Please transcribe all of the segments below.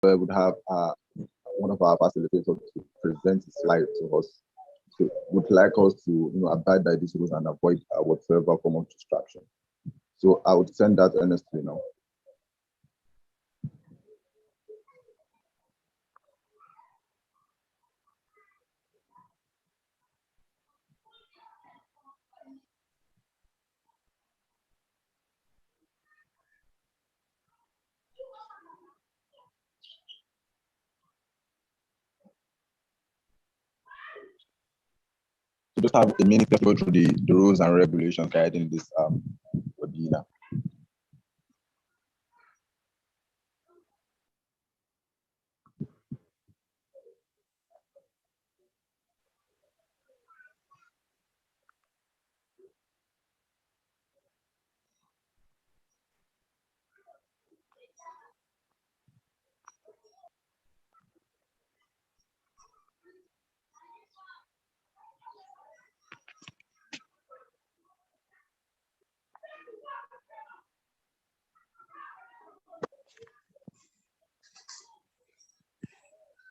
I would have one of our facilitators to present a slide to us. So would like us to abide by these rules and avoid whatsoever form of distraction. So I would send that earnestly now. To just have a minute to go through the rules and regulations guiding this webinar.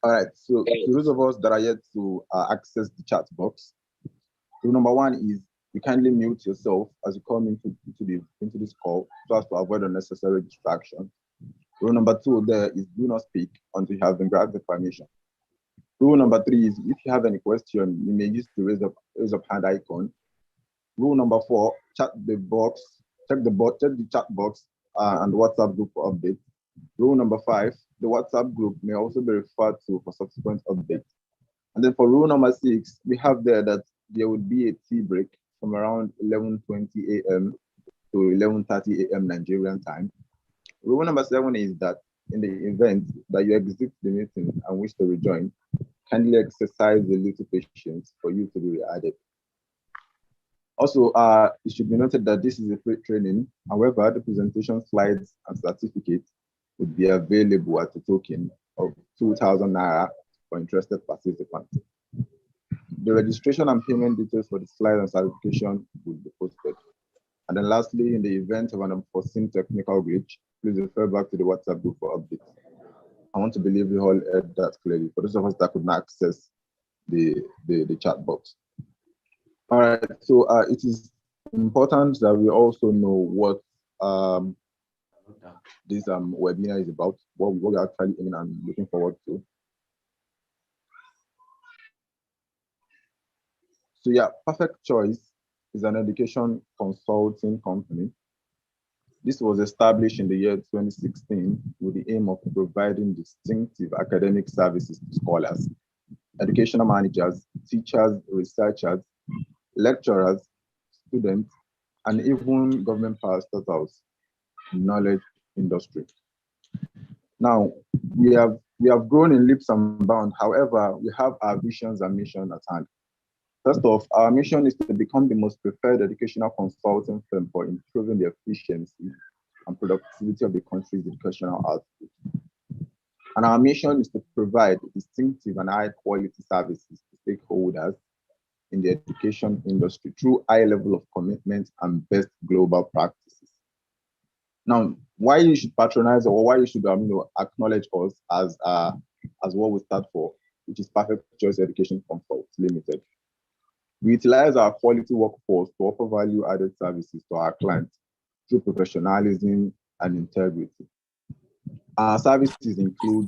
All right, so to those of us that are yet to access the chat box, rule number one is you kindly mute yourself as you come into this call so as to avoid unnecessary distraction. Rule number two there is do not speak until you have been granted permission. Rule number three is if you have any question, you may use the raise up hand icon. Rule number four, check the chat box and WhatsApp group for updates. Rule number five, the WhatsApp group may also be referred to for subsequent updates. And then for rule number six, we have there that there would be a tea break from around 11:20 a.m. to 11:30 a.m. Nigerian time. Rule number seven is that in the event that you exit the meeting and wish to rejoin, kindly exercise a little patience for you to be re-added. Also, it should be noted that this is a free training. However, the presentation slides and certificates would be available at a token of 2,000 Naira for interested participants. The registration and payment details for the slide and certification will be posted. And then lastly, in the event of an unforeseen technical glitch, please refer back to the WhatsApp group for updates. I want to believe we all heard that clearly for those of us that could not access the chat box. All right, so it is important that we also know what this webinar is about, what we're actually aiming and looking forward to. So yeah, Perfect Choice is an education consulting company. This was established in the year 2016 with the aim of providing distinctive academic services to scholars, educational managers, teachers, researchers, lecturers, students, and even government parastatals in knowledge industry. Now, we have grown in leaps and bounds. However, we have our visions and mission at hand. First off, our mission is to become the most preferred educational consulting firm for improving the efficiency and productivity of the country's educational output. And our mission is to provide distinctive and high quality services to stakeholders in the education industry through high level of commitment and best global practices. Now, why you should patronize or why you should acknowledge us as what we stand for, which is Perfect Choice Education Consults Limited. We utilize our quality workforce to offer value-added services to our clients through professionalism and integrity. Our services include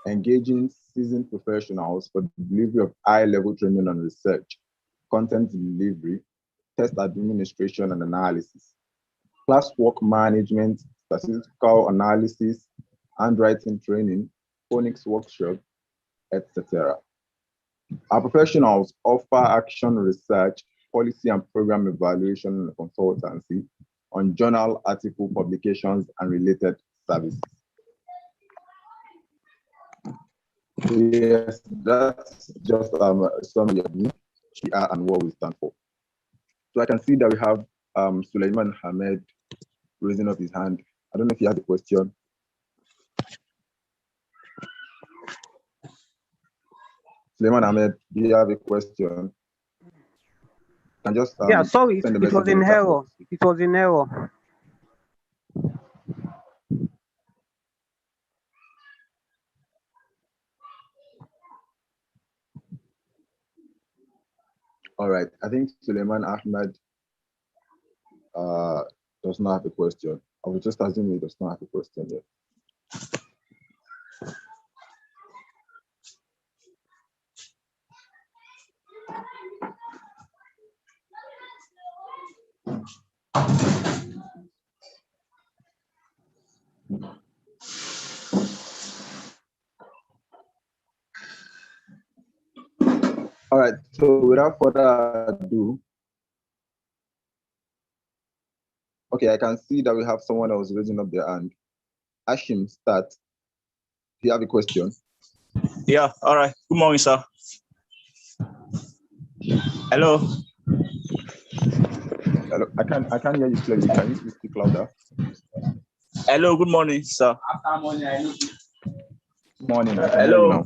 engaging seasoned professionals for the delivery of high-level training and research, content delivery, test administration and analysis, classwork management, statistical analysis, handwriting training, phonics workshop, etc. Our professionals offer action research, policy and program evaluation and consultancy on journal article publications and related services. Yes, that's just a summary of who we are and what we stand for. So I can see that we have Suleiman Hamed raising up his hand. I don't know if he has a question. Suleiman Ahmed, do you have a question? Can just yeah, sorry, it was in error. It was in error. All right. I think Suleiman Ahmed does not have a question. I will just assume he does not have a question yet. All right, so without further ado, okay, I can see that we have someone else raising up their hand. Ashim, start. Do you have a question? Yeah, all right. Good morning, sir. Hello. Hello. I can't hear you clearly. Can you please speak louder? Hello, good morning, sir. Morning, I can hear you now.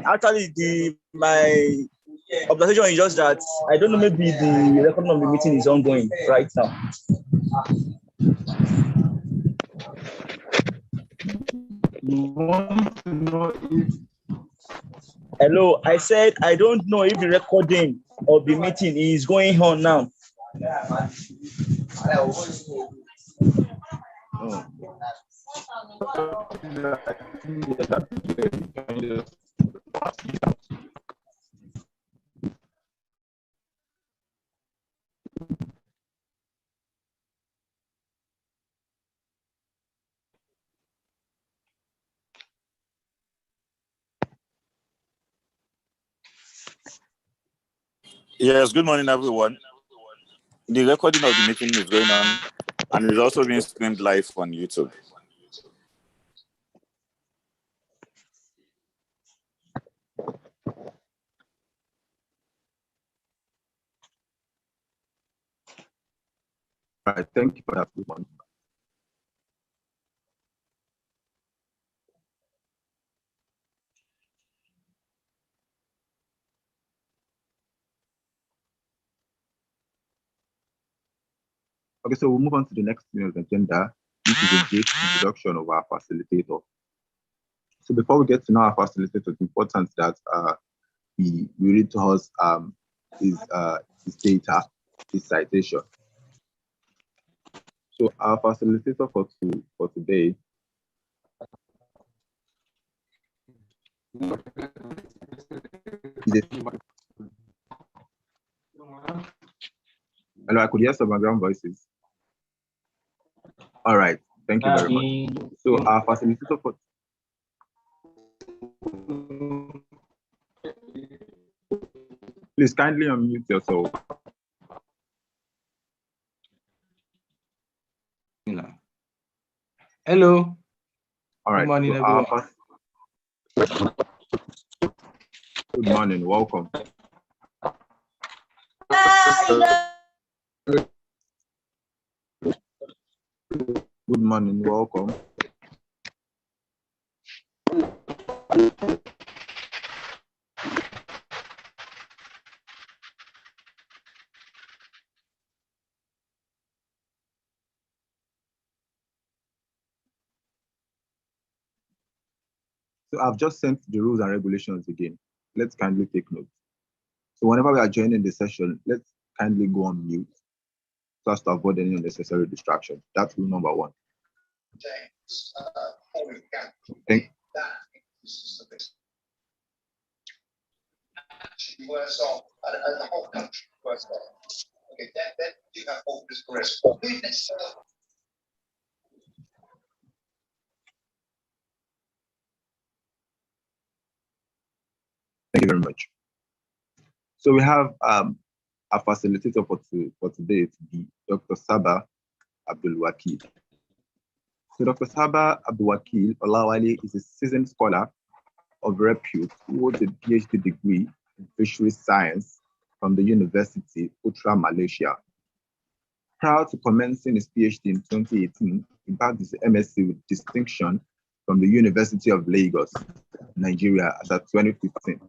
Actually, my observation is just that I don't know, maybe the recording of the meeting is ongoing right now. You want to know if... Hello, I said I don't know if the recording of the meeting is going on now. Oh. Yes, good morning, everyone. The recording of the meeting is going on, and it's also being streamed live on YouTube. All right, thank you for that one. Okay, so we'll move on to the next thing on the agenda. This is a brief introduction of our facilitator. So before we get to know our facilitator, it's important that we read to us his data, his citation. So our facilitator for today is hello, I could hear some background voices. All right, thank you very much. So our facilitator for please kindly unmute yourself. Hello. All right. Good morning, so everyone. Good morning. Welcome. Good morning. Welcome. So I've just sent the rules and regulations again. Let's kindly take note. So whenever we are joining the session, let's kindly go on mute so as to avoid any unnecessary distraction. That's rule number one. Thank worse off, and the whole country worse off. Okay, then you have all this risk. Thank you very much. So we have a facilitator for today to be Dr. Saba Abdul Wakil. So Dr. Saba Abdul Wakil Olawale is a seasoned scholar of repute who holds a PhD degree in fisheries science from the University Putra, Malaysia. Prior to commencing his PhD in 2018, he bagged his MSc with distinction from the University of Lagos, Nigeria, as at 2015,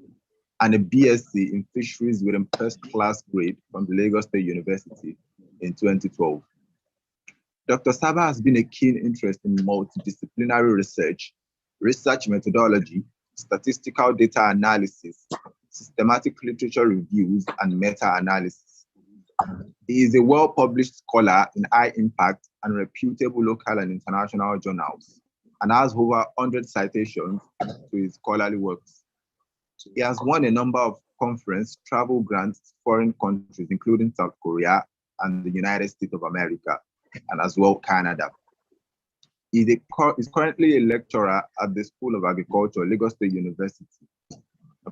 and a BSc in fisheries with a first-class grade from the Lagos State University in 2012. Dr. Saba has been a keen interest in multidisciplinary research methodology, statistical data analysis, systematic literature reviews, and meta-analysis. He is a well-published scholar in high-impact and reputable local and international journals, and has over 100 citations to his scholarly works. He has won a number of conference travel grants to foreign countries, including South Korea and the United States of America, and as well Canada. He is currently a lecturer at the School of Agriculture, Lagos State University.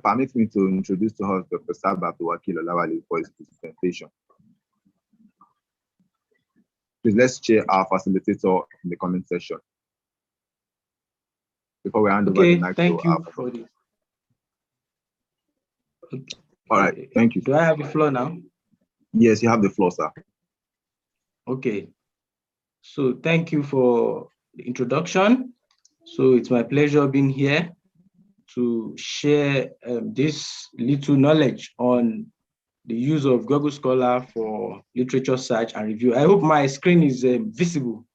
Permit me to introduce to us Dr. Sabah Abdulwakil Olawale for his presentation. Please let's share our facilitator in the comment section before we hand over the mic thank to you our for this. All right, thank you. Do I have the floor now? Yes, you have the floor, sir. Okay. So thank you for the introduction. So it's my pleasure being here to share this little knowledge on the use of Google Scholar for literature search and review. I hope my screen is visible.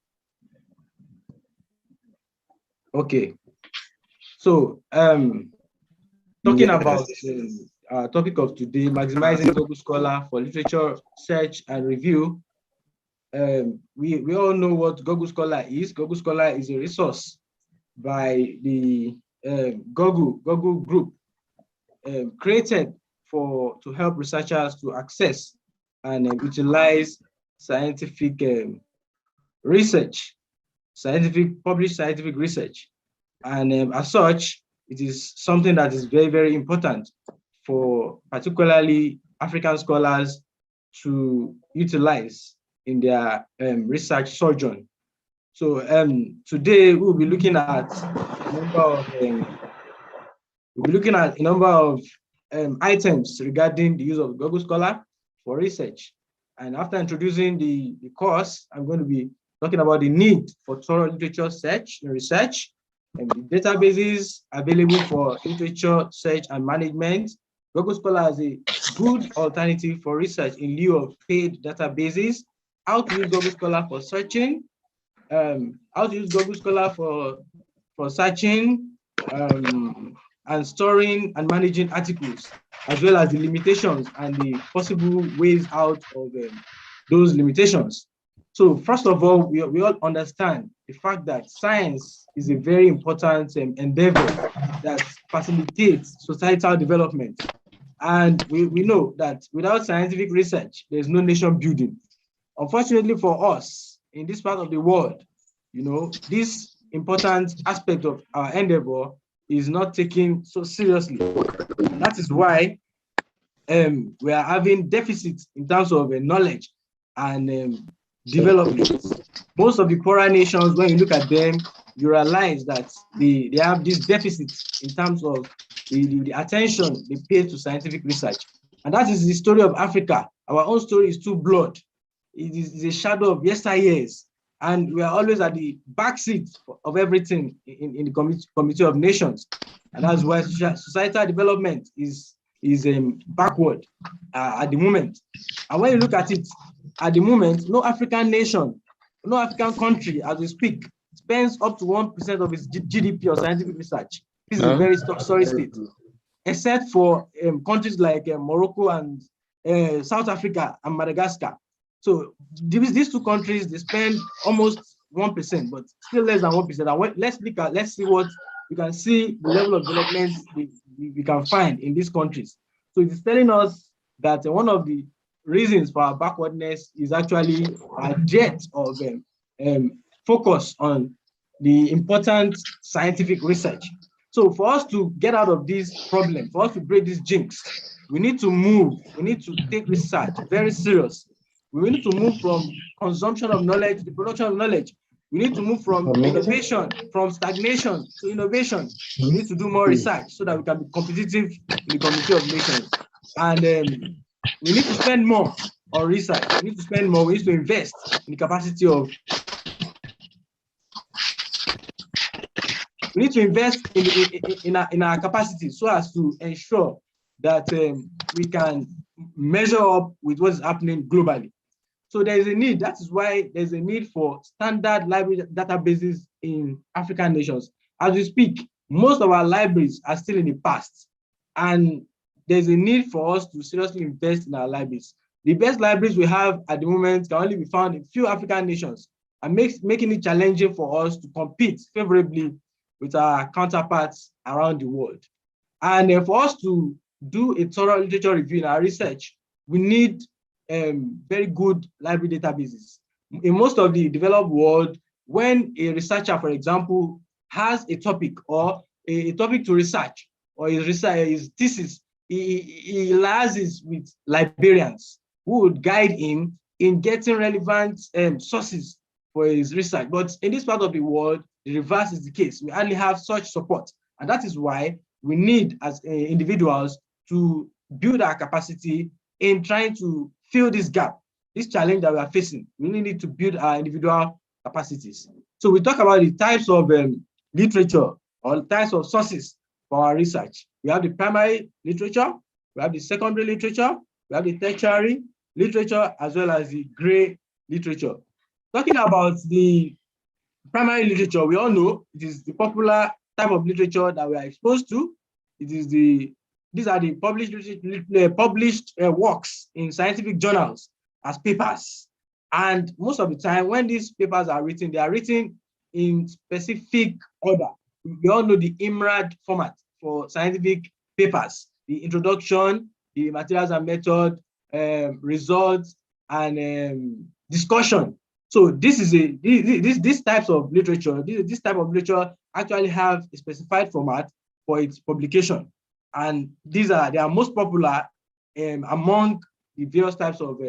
Okay. So talking about our topic of today, maximizing Google Scholar for literature search and review. We all know what Google Scholar is. Google Scholar is a resource by the Google Group created to help researchers to access and utilize scientific research, published scientific research. And as such, it is something that is very, very important for particularly African scholars to utilize in their research sojourn. So today we'll be looking at a number of items regarding the use of Google Scholar for research. And after introducing the course, I'm going to be talking about the need for thorough literature search and research, and the databases available for literature search and management. Google Scholar is a good alternative for research in lieu of paid databases. How to use Google Scholar for searching, how to use Google Scholar for searching and storing and managing articles, as well as the limitations and the possible ways out of those limitations. So first of all, we all understand the fact that science is a very important endeavor that facilitates societal development. And we know that without scientific research, there's no nation building. Unfortunately for us, in this part of the world, this important aspect of our endeavor is not taken so seriously. And that is why we are having deficits in terms of knowledge and development. Most of the poorer nations, when you look at them, you realize that they have this deficit in terms of the attention they pay to scientific research. And that is the story of Africa. Our own story is too blood. It is a shadow of yesteryears. And we are always at the backseat of everything in the Committee of Nations. And that's why societal development is backward at the moment. And when you look at it, at the moment, no African nation, no African country, as we speak, spends up to 1% of its GDP on scientific research. This is a very sorry state, except for countries like Morocco and South Africa and Madagascar. So these two countries, they spend almost 1%, but still less than 1%. And let's see what we can see, the level of development we can find in these countries. So it is telling us that one of the reasons for our backwardness is actually a debt of focus on the important scientific research. So for us to get out of this problem, for us to break this jinx, we need to move. We need to take research very serious. We need to move from consumption of knowledge to production of knowledge. We need to move from innovation, from stagnation to innovation. We need to do more research so that we can be competitive in the Committee of Nations. And we need to spend more on research. We need to spend more. We need to invest in the capacity of. We need to invest in our capacity so as to ensure that we can measure up with what is happening globally. So there is a need. That is why there's a need for standard library databases in African nations. As we speak, most of our libraries are still in the past. And there's a need for us to seriously invest in our libraries. The best libraries we have at the moment can only be found in few African nations, and making it challenging for us to compete favorably with our counterparts around the world. And for us to do a thorough literature review in our research, we need very good library databases. In most of the developed world, when a researcher, for example, has a topic or a topic to research, or his thesis, he liaises with librarians who would guide him in getting relevant sources for his research. But in this part of the world, the reverse is the case. We only have such support. And that is why we need, as individuals, to build our capacity in trying to fill this gap, this challenge that we are facing. We really need to build our individual capacities. So we talk about the types of literature or types of sources for our research. We have the primary literature, we have the secondary literature, we have the tertiary literature, as well as the gray literature. Talking about the primary literature, we all know it is the popular type of literature that we are exposed to. It is these are the published works in scientific journals as papers. And most of the time, when these papers are written, they are written in specific order. We all know the IMRAD format for scientific papers: the introduction, the materials and method, results, and discussion. So this is these types of literature. This type of literature actually have a specified format for its publication, and they are most popular among the various types of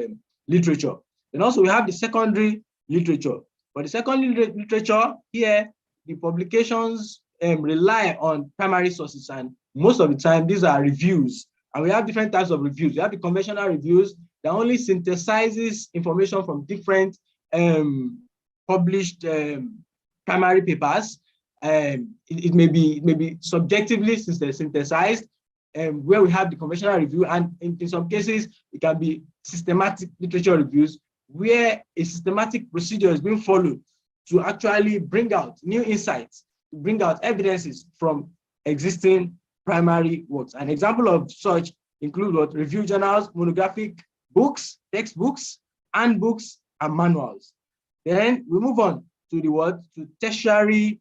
literature. And also we have the secondary literature. For the secondary literature, here the publications rely on primary sources, and most of the time these are reviews. And we have different types of reviews. We have the conventional reviews that only synthesizes information from different published primary papers. It may be subjectively synthesized, where we have the conventional review, and in some cases it can be systematic literature reviews, where a systematic procedure is being followed to actually bring out new insights, to bring out evidences from existing primary works. An example of such include review journals, monographic books, textbooks, handbooks, and manuals. Then we move on to the tertiary.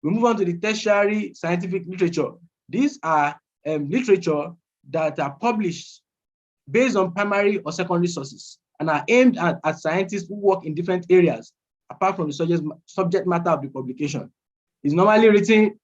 We move on to the tertiary scientific literature. These are literature that are published based on primary or secondary sources and are aimed at scientists who work in different areas apart from the subject matter of the publication. It's normally written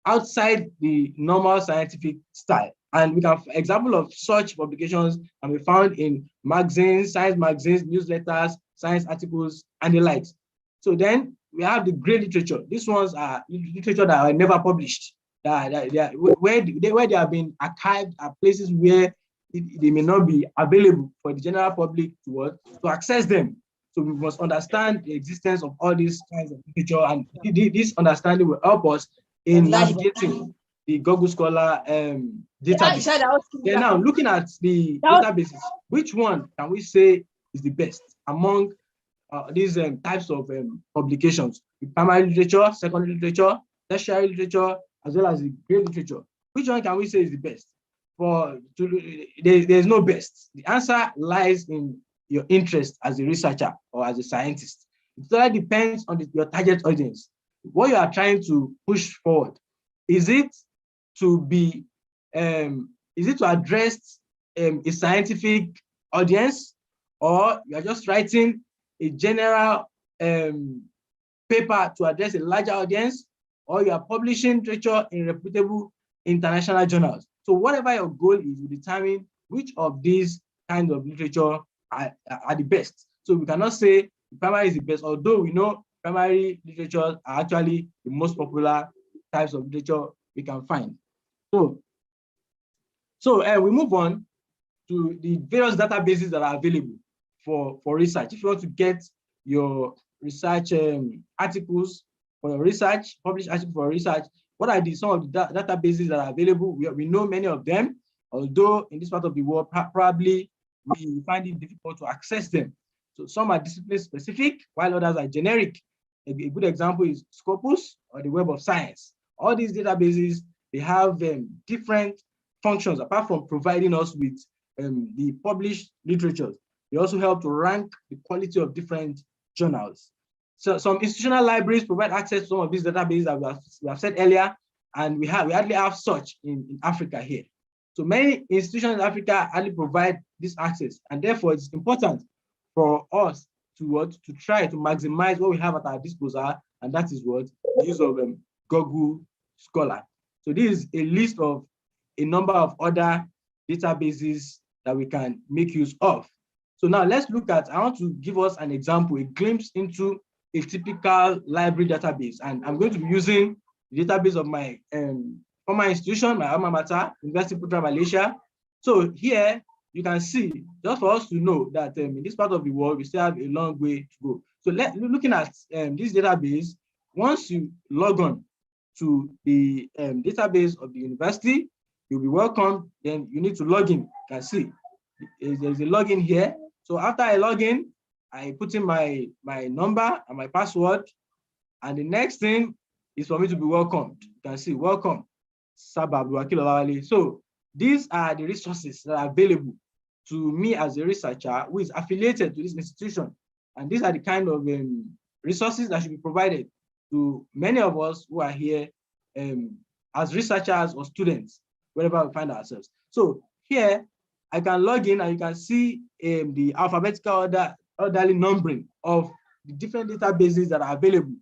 outside the normal scientific style. And we can, example of such publications can be found in magazines, science magazines, newsletters, science articles, and the likes. So then we have the gray literature. These ones are literature that are never published, where they have been archived at places where they may not be available for the general public to access them. So we must understand the existence of all these kinds of literature, and this understanding will help us in navigating the Google Scholar database. Then now, looking at the databases, which one can we say is the best among these types of publications? The primary literature, secondary literature, tertiary literature, as well as the gray literature. Which one can we say is the best? There's no best. The answer lies in your interest as a researcher or as a scientist. It all depends on your target audience. What you are trying to push forward. Is it to address a scientific audience, or you are just writing a general paper to address a larger audience, or you are publishing literature in reputable international journals? So whatever your goal is, will determine which of these kinds of literature are the best. So we cannot say primary is the best, although we know primary literature are actually the most popular types of literature we can find. So we move on to the various databases that are available for research. If you want to get your research articles for your research, published articles for research, what are some of the databases that are available? We know many of them, although in this part of the world, probably we find it difficult to access them. So some are discipline specific, while others are generic. A good example is Scopus or the Web of Science. All these databases, they have different functions, apart from providing us with the published literatures, they also help to rank the quality of different journals. So some institutional libraries provide access to some of these databases that we have said earlier, and we hardly have such in Africa here. So many institutions in Africa hardly provide this access, and therefore it's important for us to try to maximize what we have at our disposal, and that is what the use of Google Scholar. So this is a list of a number of other databases that we can make use of. So now let's look at, I want to give us an example, a glimpse into a typical library database. And I'm going to be using the database of my former institution, my alma mater, University of Malaysia. So here you can see, just for us to know that in this part of the world, we still have a long way to go. So looking at this database, once you log on to the database of the university, you'll be welcome. Then you need to log in. You can see there's a login here. So after I log in, I put in my number and my password. And the next thing is for me to be welcomed. You can see welcome. So these are the resources that are available to me as a researcher who is affiliated to this institution. And these are the kind of resources that should be provided to many of us who are here as researchers or students, wherever we find ourselves. So here, I can log in and you can see the alphabetical orderly numbering of the different databases that are available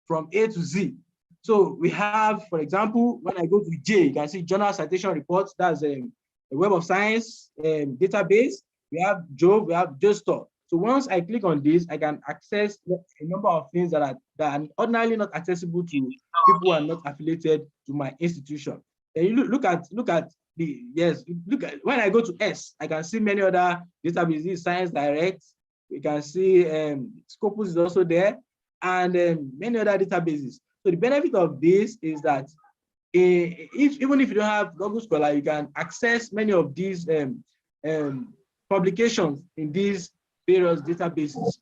from A to Z. So we have, for example, when I go to J, you can see Journal Citation Reports. That's a Web of Science database. We have Jove, we have JSTOR. So once I click on this, I can access a number of things that are ordinarily not accessible to people who are not affiliated to my institution. And you look at when I go to S, I can see many other databases, Science Direct. We can see Scopus is also there, and many other databases. So the benefit of this is that even if you don't have Google Scholar, you can access many of these publications in these various databases.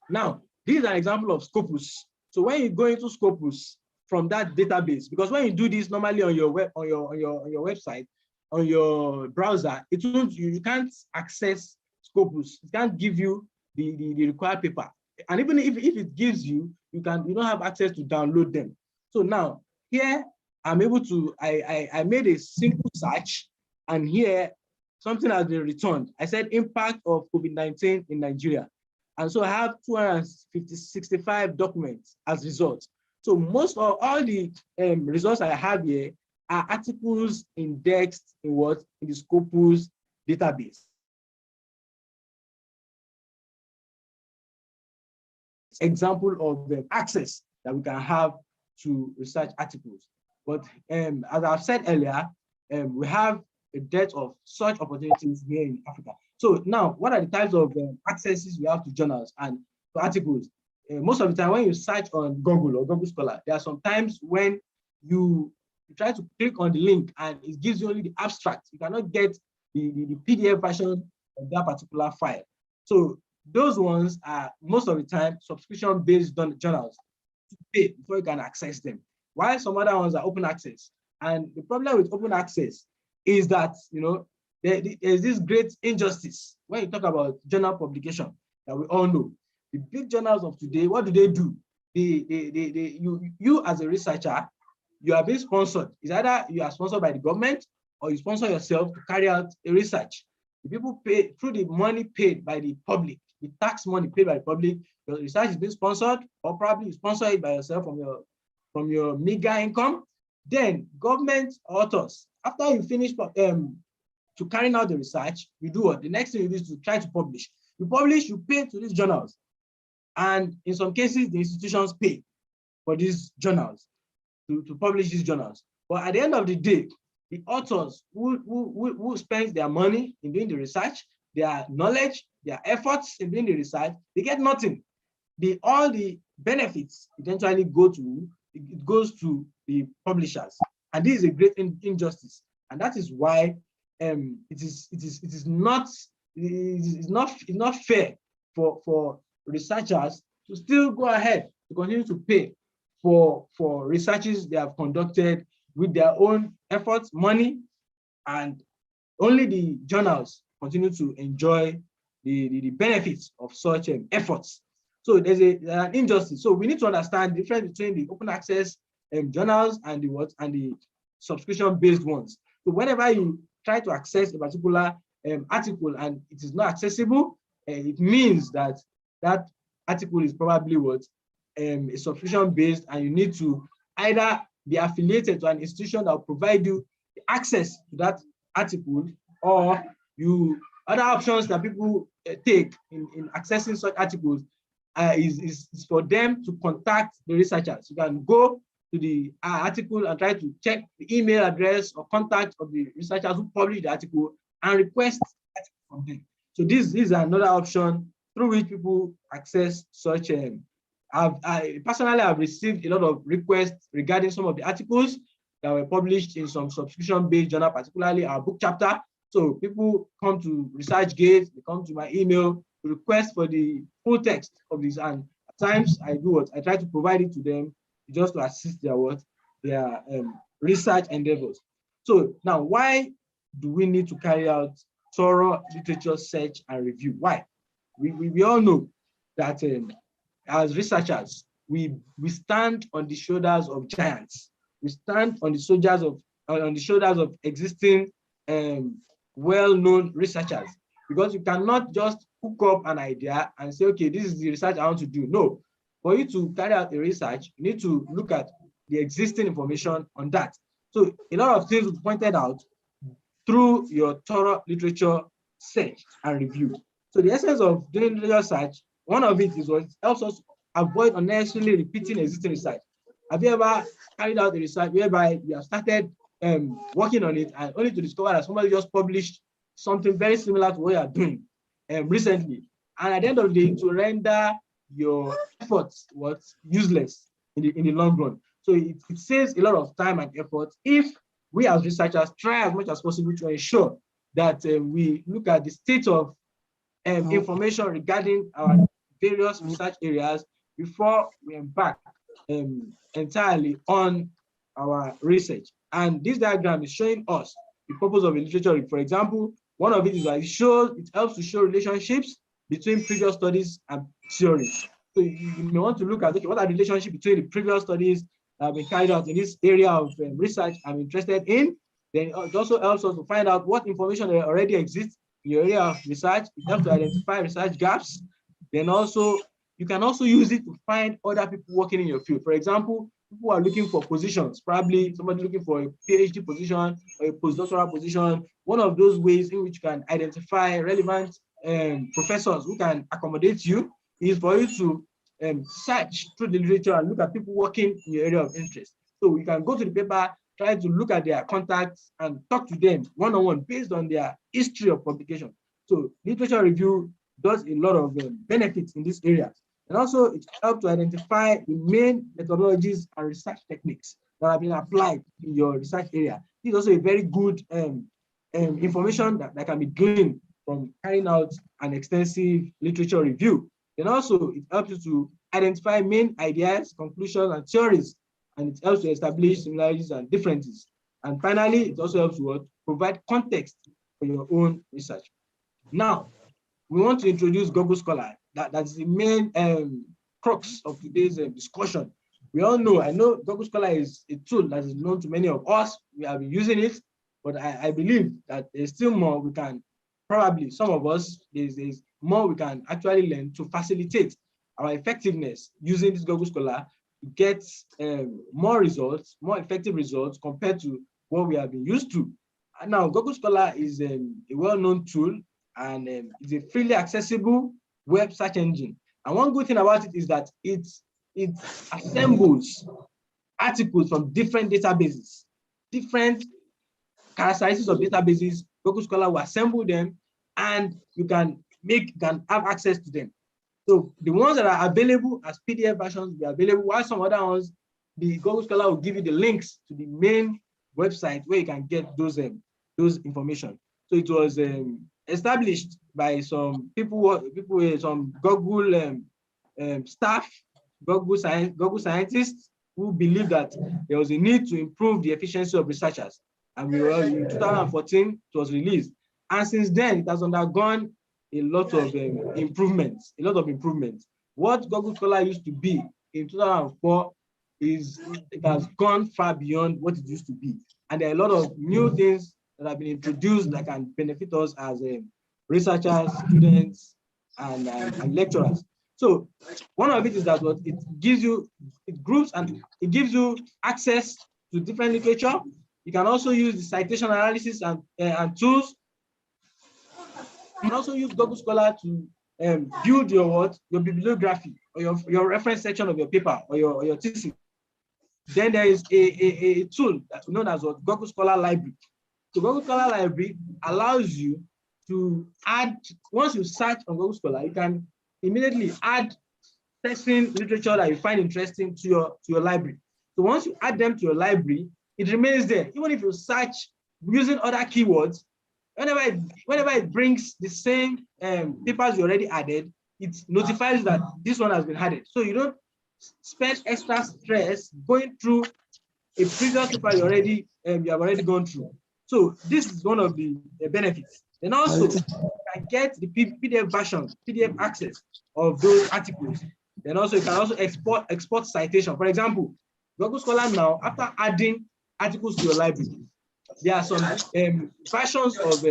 Now, this is an example of Scopus. So when you go into Scopus from that database, because when you do this normally on your website, on your browser, you can't access Scopus. It can't give you the required paper. And even if it gives you, you don't have access to download them. So now here I'm able to, I made a simple search, and here something has been returned. I said impact of COVID-19 in Nigeria. And so I have 265 documents as results. So most of all the results I have here are articles indexed in the Scopus database. Example of the access that we can have to research articles. But as I've said earlier, we have a dearth of such opportunities here in Africa. So now, what are the types of accesses we have to journals and to articles? Most of the time when you search on Google or Google Scholar, there are some times when you try to click on the link and it gives you only the abstract. You cannot get the PDF version of that particular file. So those ones are most of the time subscription-based journals to pay before you can access them, while some other ones are open access. And the problem with open access is that there's this great injustice when you talk about journal publication that we all know. The big journals of today, what do? You as a researcher, you are being sponsored. It's either you are sponsored by the government or you sponsor yourself to carry out a research. The people pay through the money paid by the public, the tax money paid by the public. Your research is being sponsored, or probably you sponsor it by yourself from your meager income. Then government authors, after you finish to carrying out the research, you do what? The next thing you do is to try to publish. You publish, you pay to these journals. And in some cases, the institutions pay for these journals to publish these journals. But at the end of the day, the authors who spend their money in doing the research, their knowledge, their efforts in doing the research, they get nothing. All the benefits eventually goes to the publishers. And this is a great injustice. And that is why it is not fair for researchers to still go ahead to continue to pay for researches they have conducted with their own efforts, money, and only the journals continue to enjoy the benefits of such efforts. So there's an injustice. So we need to understand the difference between the open access journals and the subscription-based ones. So whenever you try to access a particular article and it is not accessible, it means that that article is probably a subscription-based, and you need to either be affiliated to an institution that will provide you access to that article, or other options that people take in accessing such articles is for them to contact the researchers. You can go to the article and try to check the email address or contact of the researchers who published the article and request from them. So this is another option through which people access such. I personally have received a lot of requests regarding some of the articles that were published in some subscription-based journal, particularly our book chapter. So people come to ResearchGate, they come to my email to request for the full text of this, and at times I do what I try to provide it to them just to assist their research endeavors. So now, why do we need to carry out thorough literature search and review? Why? We all know that as researchers, we stand on the shoulders of giants. We stand on the shoulders of existing well-known researchers, because you cannot just hook up an idea and say, okay, this is the research I want to do. No, for you to carry out the research, you need to look at the existing information on that. So a lot of things will be pointed out through your thorough literature search and review. So the essence of doing literature search, one of it is what helps us avoid unnecessarily repeating existing research. Have you ever carried out a research whereby you have started working on it and only to discover that somebody just published something very similar to what you are doing recently, and at the end of the day, to render your efforts useless in the long run? So it saves a lot of time and effort if we as researchers try as much as possible to ensure that we look at the state of information regarding our various research areas before we embark entirely on our research. And this diagram is showing us the purpose of a literature review. For example, one of it is that it helps to show relationships between previous studies and theories. So you may want to look at, okay, what are the relationships between the previous studies that have been carried out in this area of research I'm interested in. Then it also helps us to find out what information already exists in your area of research. It helps to identify research gaps. Then also, you can also use it to find other people working in your field. For example, people are looking for positions, probably somebody looking for a PhD position or a postdoctoral position. One of those ways in which you can identify relevant professors who can accommodate you is for you to search through the literature and look at people working in your area of interest. So you can go to the paper, try to look at their contacts and talk to them one-on-one based on their history of publication. So literature review does a lot of benefits in this area. And also it helps to identify the main methodologies and research techniques that have been applied in your research area. This is also a very good information that can be gleaned from carrying out an extensive literature review. And also it helps you to identify main ideas, conclusions, and theories, and it helps to establish similarities and differences. And finally, it also helps to provide context for your own research. Now, we want to introduce Google Scholar. That's the main crux of today's discussion. We all know, I know Google Scholar is a tool that is known to many of us. We have been using it, but I believe that there's still more we can, probably some of us, there's more we can actually learn to facilitate our effectiveness using this Google Scholar to get more results, more effective results compared to what we have been used to. And now Google Scholar is a well-known tool, and it's a freely accessible web search engine. And one good thing about it is that it assembles articles from different databases, different characteristics of databases. Google Scholar will assemble them, and you can have access to them. So the ones that are available as PDF versions will be available, while some other ones, the Google Scholar will give you the links to the main website where you can get those information. So it was established by some people, some Google staff, Google scientists who believe that there was a need to improve the efficiency of researchers. And we were in 2014, it was released. And since then, it has undergone a lot of improvements, What Google Scholar used to be in 2004 it has gone far beyond what it used to be. And there are a lot of new things that have been introduced that can benefit us as researchers, students, and lecturers. So one of it is that what it gives you, it groups and it gives you access to different literature. You can also use the citation analysis and tools. You can also use Google Scholar to build your bibliography or your reference section of your paper or your thesis. Then there is a tool that's known as what Google Scholar Library. So Google Scholar Library allows you to add, once you search on Google Scholar, you can immediately add certain literature that you find interesting to your library. So once you add them to your library, it remains there. Even if you search using other keywords, whenever it brings the same papers you already added, it notifies that this one has been added. So you don't spend extra stress going through a previous paper you have already gone through. So this is one of the benefits. Then also you can get the PDF version, PDF access of those articles. Then also you can also export citation. For example, Google Scholar now, after adding articles to your library, there are some versions of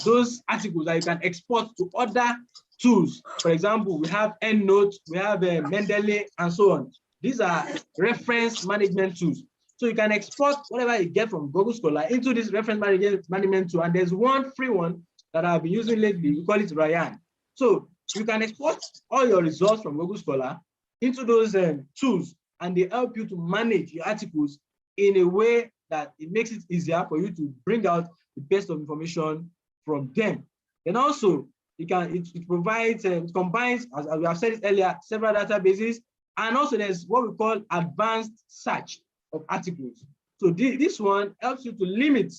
those articles that you can export to other tools. For example, we have EndNote, we have Mendeley, and so on. These are reference management tools. So you can export whatever you get from Google Scholar into this reference management tool. And there's one free one that I've been using lately. We call it Ryan. So you can export all your results from Google Scholar into those tools, and they help you to manage your articles in a way that it makes it easier for you to bring out the best of information from them. And also, it provides, it combines, as we have said it earlier, several databases, and also there's what we call advanced search of articles. So this one helps you to limit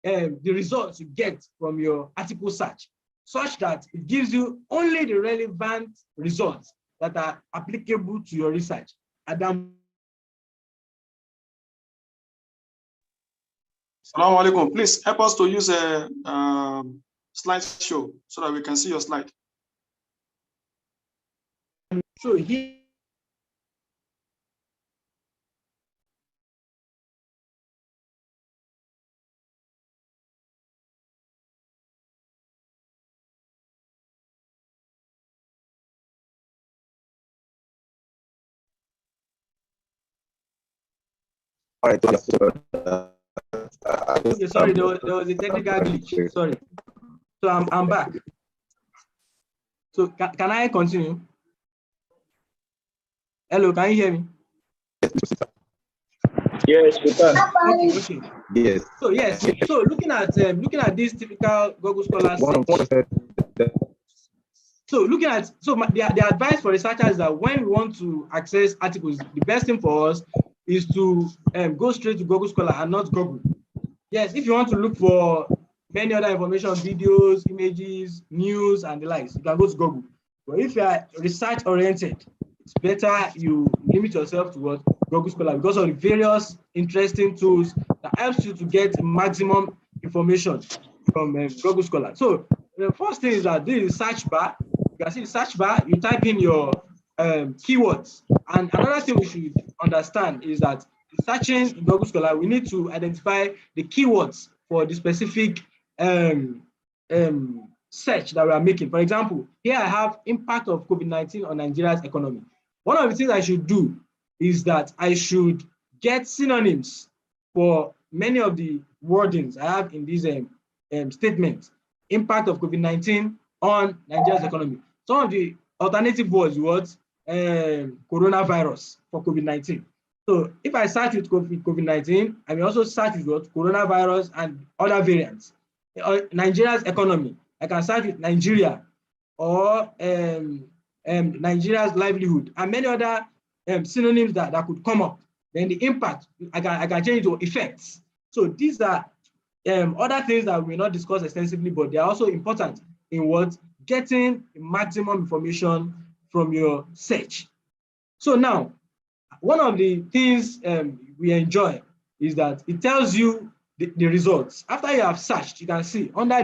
the results you get from your article search, such that it gives you only the relevant results that are applicable to your research. Adam. Assalamu alaikum. Please help us to use a slideshow so that we can see your slide. So here. All right. Okay, sorry, there was a technical glitch. Sorry. So I'm back. So can I continue? Hello, can you hear me? Yes, we can. Okay. Yes. So yes. So looking at this typical Google Scholar. So the advice for researchers is that when we want to access articles, the best thing for us is to go straight to Google Scholar and not Google. Yes, if you want to look for many other information, videos, images, news, and the likes, you can go to Google. But if you are research oriented, it's better you limit yourself to what Google Scholar, because of the various interesting tools that helps you to get maximum information from Google Scholar. So the first thing is that this is search bar. You can see the search bar. You type in your keywords. And another thing we should understand is that searching in Google Scholar, we need to identify the keywords for the specific search that we are making. For example, here I have impact of COVID-19 on Nigeria's economy. One of the things I should do is that I should get synonyms for many of the wordings I have in these statements. Impact of COVID-19 on Nigeria's economy. Some of the alternative words, coronavirus for COVID-19. So if I search with COVID-19, I may also search with what? Coronavirus and other variants. Nigeria's economy, I can search with Nigeria or Nigeria's livelihood and many other synonyms that could come up. Then the impact, I can change it to effects. So these are other things that we will not discuss extensively, but they are also important in what? Getting maximum information from your search. So now, one of the things we enjoy is that it tells you the results. After you have searched, you can see under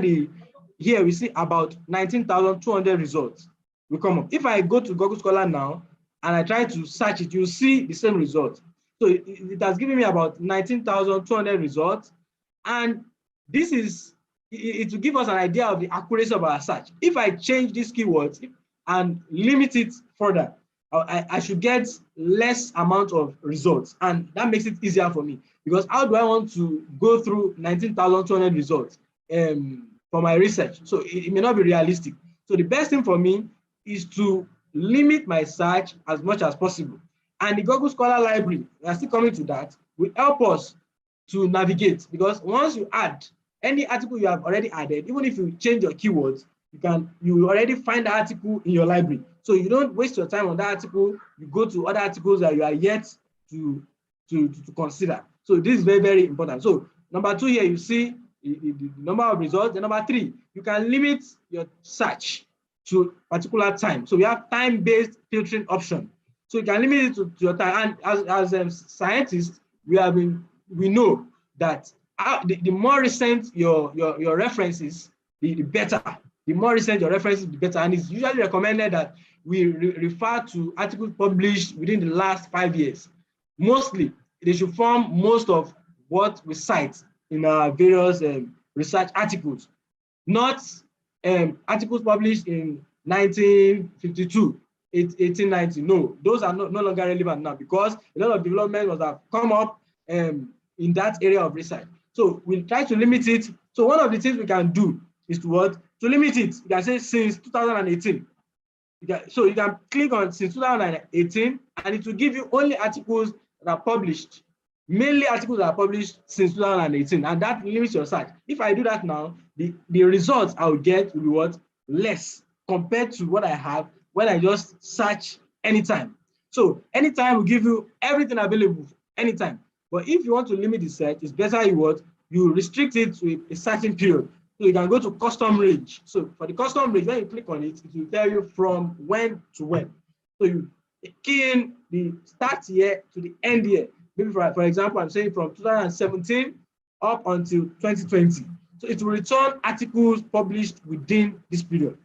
here we see about 19,200 results will come up. If I go to Google Scholar now and I try to search it, you'll see the same result. So it has given me about 19,200 results, and this is it will give us an idea of the accuracy of our search. If I change these keywords and limit it further, I should get less amount of results, and that makes it easier for me, because how do I want to go through 19,200 results for my research? So it may not be realistic. So the best thing for me is to limit my search as much as possible. And the Google Scholar Library, we are still coming to that, will help us to navigate, because once you add any article you have already added, even if you change your keywords, you already find the article in your library. So you don't waste your time on that article, you go to other articles that you are yet to consider. So this is very, very important. So number 2 here, you see the number of results. And number 3, you can limit your search to particular time. So we have time-based filtering option. So you can limit it to your time. And as scientists, we know that the more recent your references, the better. The more recent your references, the better. And it's usually recommended that we refer to articles published within the last 5 years. Mostly, they should form most of what we cite in our various research articles, not articles published in 1952, 1890. No, those are no longer relevant now, because a lot of development must have come up in that area of research. So we'll try to limit it. So one of the things we can do is to limit it. You can say since 2018. So you can click on since 2018, and it will give you only articles that are published, mainly articles that are published since 2018, and that limits your search. If I do that now, the results I will get will be less compared to what I have when I just search anytime. So anytime will give you everything available anytime. But if you want to limit the search, it's better you restrict it to a certain period. So you can go to custom range. So for the custom range, when you click on it, it will tell you from when to when. So you key in the start year to the end year. Maybe for example, I'm saying from 2017 up until 2020. So it will return articles published within this period.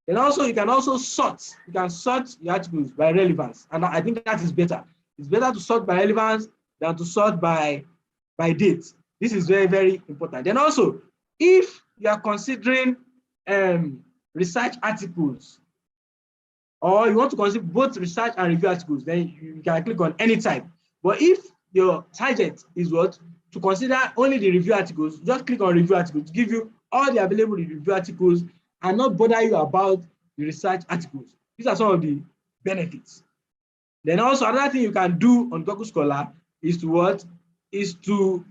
And also you can also sort. You can sort the articles by relevance. And I think that is better. It's better to sort by relevance than to sort by date. This is very, very important. Then also, if you are considering research articles, or you want to consider both research and review articles, then you can click on any type. But if your target is to consider only the review articles, just click on review articles to give you all the available review articles and not bother you about the research articles. These are some of the benefits. Then also another thing you can do on Google Scholar is to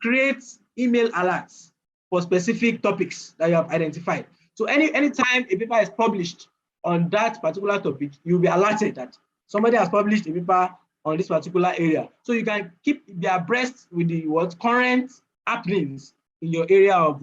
create email alerts for specific topics that you have identified. So anytime a paper is published on that particular topic, you'll be alerted that somebody has published a paper on this particular area. So you can be abreast with the current happenings in your area of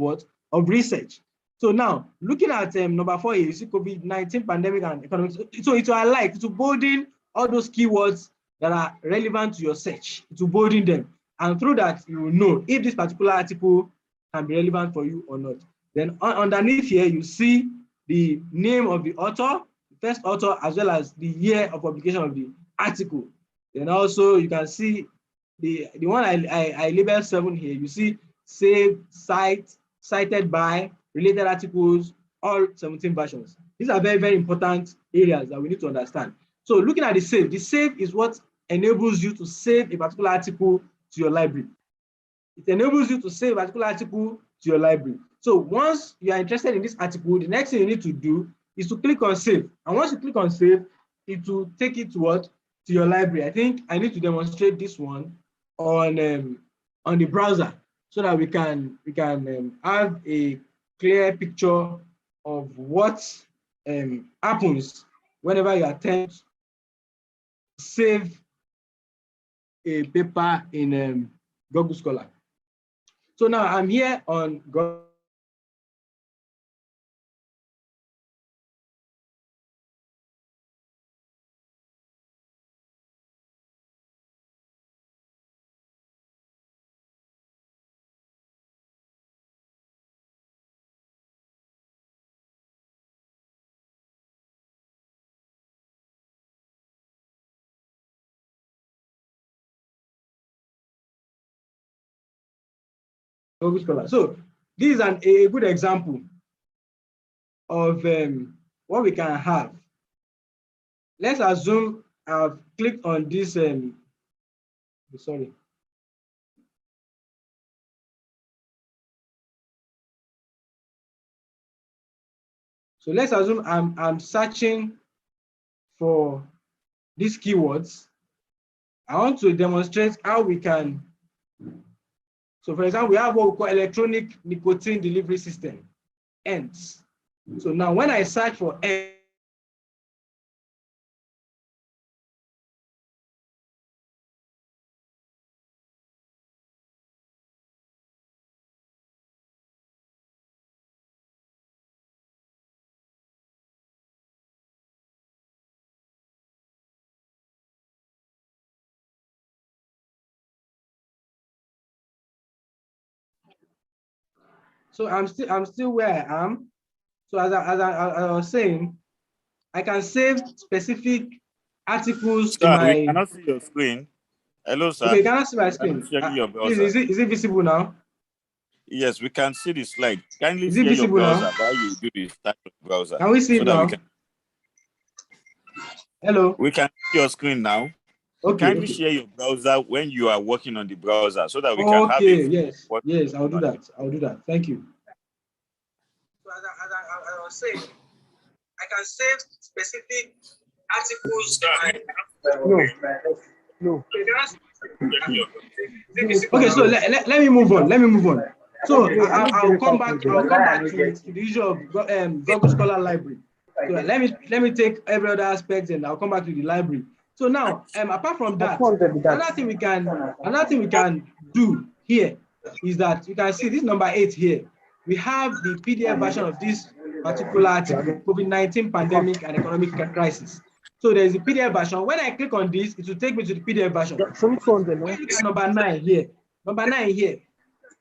research. So now, looking at number 4 here, you see COVID-19 pandemic and economics. So it will bolding all those keywords that are relevant to your search. It will bolding them. And through that, you will know if this particular article can be relevant for you or not. Then underneath here, you see the name of the author, the first author, as well as the year of publication of the article. Then also you can see the one I labeled 7 here. You see saved, cited by, related articles, all 17 versions. These are very, very important areas that we need to understand. So looking at the save is what enables you to save a particular article to your library. It enables you to save a particular article to your library. So once you are interested in this article, the next thing you need to do is to click on save. And once you click on save, it will take it to your library. I think I need to demonstrate this one on the browser so that we can have a clear picture of what happens whenever you attempt to save a paper in Google Scholar. So now I'm here on Google. Google Scholar. So this is a good example of what we can have. Let's assume I've clicked on this. Sorry. So let's assume I'm searching for these keywords. I want to demonstrate how we can. So for example, we have what we call electronic nicotine delivery system, ENDS. So now when I search for ENDS, so I'm still where I am. So as I was saying, I can save specific articles to Sir, we my. cannot see your screen. Hello, sir. Okay, you cannot see my We cannot screen. share your Please, browser. is it visible now? Yes, we can see the slide. Kindly Is it share your visible now? browser while you do this type of browser. Can we see so it that now? Hello. we can see your screen now. Okay. Kindly share your browser when you are working on the browser so that we can have Okay. it. Yes, I'll do that. I'll do that. Thank you. So as I was saying, I can save specific articles. No. Okay, so let me move on. So I'll come back to the issue of Google Scholar Library. So let me take every other aspect and I'll come back to the library. So now, apart from that, another thing we can do here is that you can see this number 8 here. We have the PDF version of this particular article, COVID-19 pandemic and economic crisis. So there's a PDF version. When I click on this, it will take me to the PDF version. When you look at number 9 here,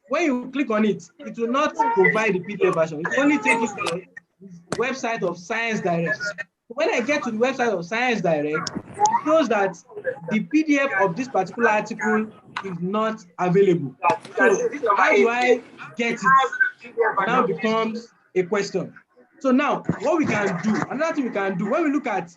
when you click on it, it will not provide the PDF version. It will only take you to the website of Science Direct. When I get to the website of Science Direct, it shows that the PDF of this particular article is not available. So how do I get it? Now becomes a question. So now what we can do, another thing we can do, when we look at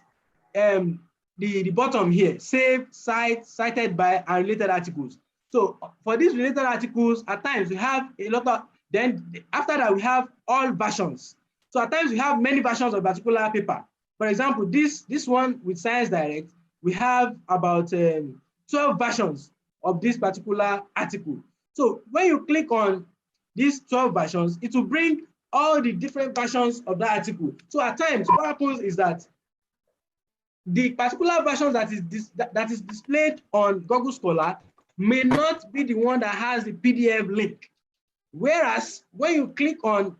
the bottom here, save, cite, cited by, and related articles. So for these related articles, at times we have a lot of, then after that we have all versions. So at times we have many versions of a particular paper. For example, this one with Science Direct, we have about 12 versions of this particular article. So when you click on these 12 versions, it will bring all the different versions of that article. So at times, what happens is that the particular version that is displayed on Google Scholar may not be the one that has the PDF link. Whereas when you click on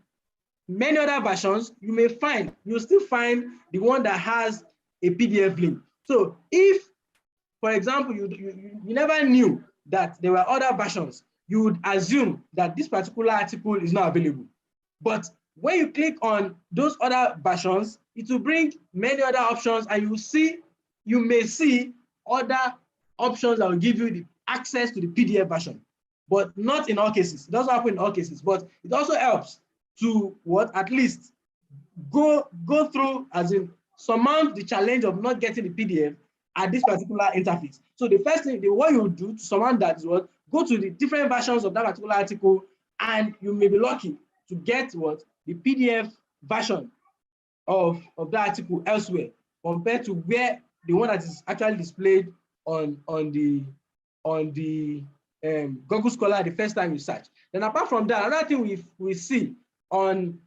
many other versions, you'll still find the one that has a PDF link. So if, for example, you never knew that there were other versions, you would assume that this particular article is not available. But when you click on those other versions, it will bring many other options, and you may see other options that will give you the access to the PDF version, but not in all cases. It doesn't happen in all cases, but it also helps to at least go through, as in surmount the challenge of not getting the PDF at this particular interface. So the first thing, what you do to surmount that is go to the different versions of that particular article, and you may be lucky to get the PDF version of that article elsewhere, compared to where the one that is actually displayed on the Google Scholar the first time you search. Then apart from that, another thing we see on,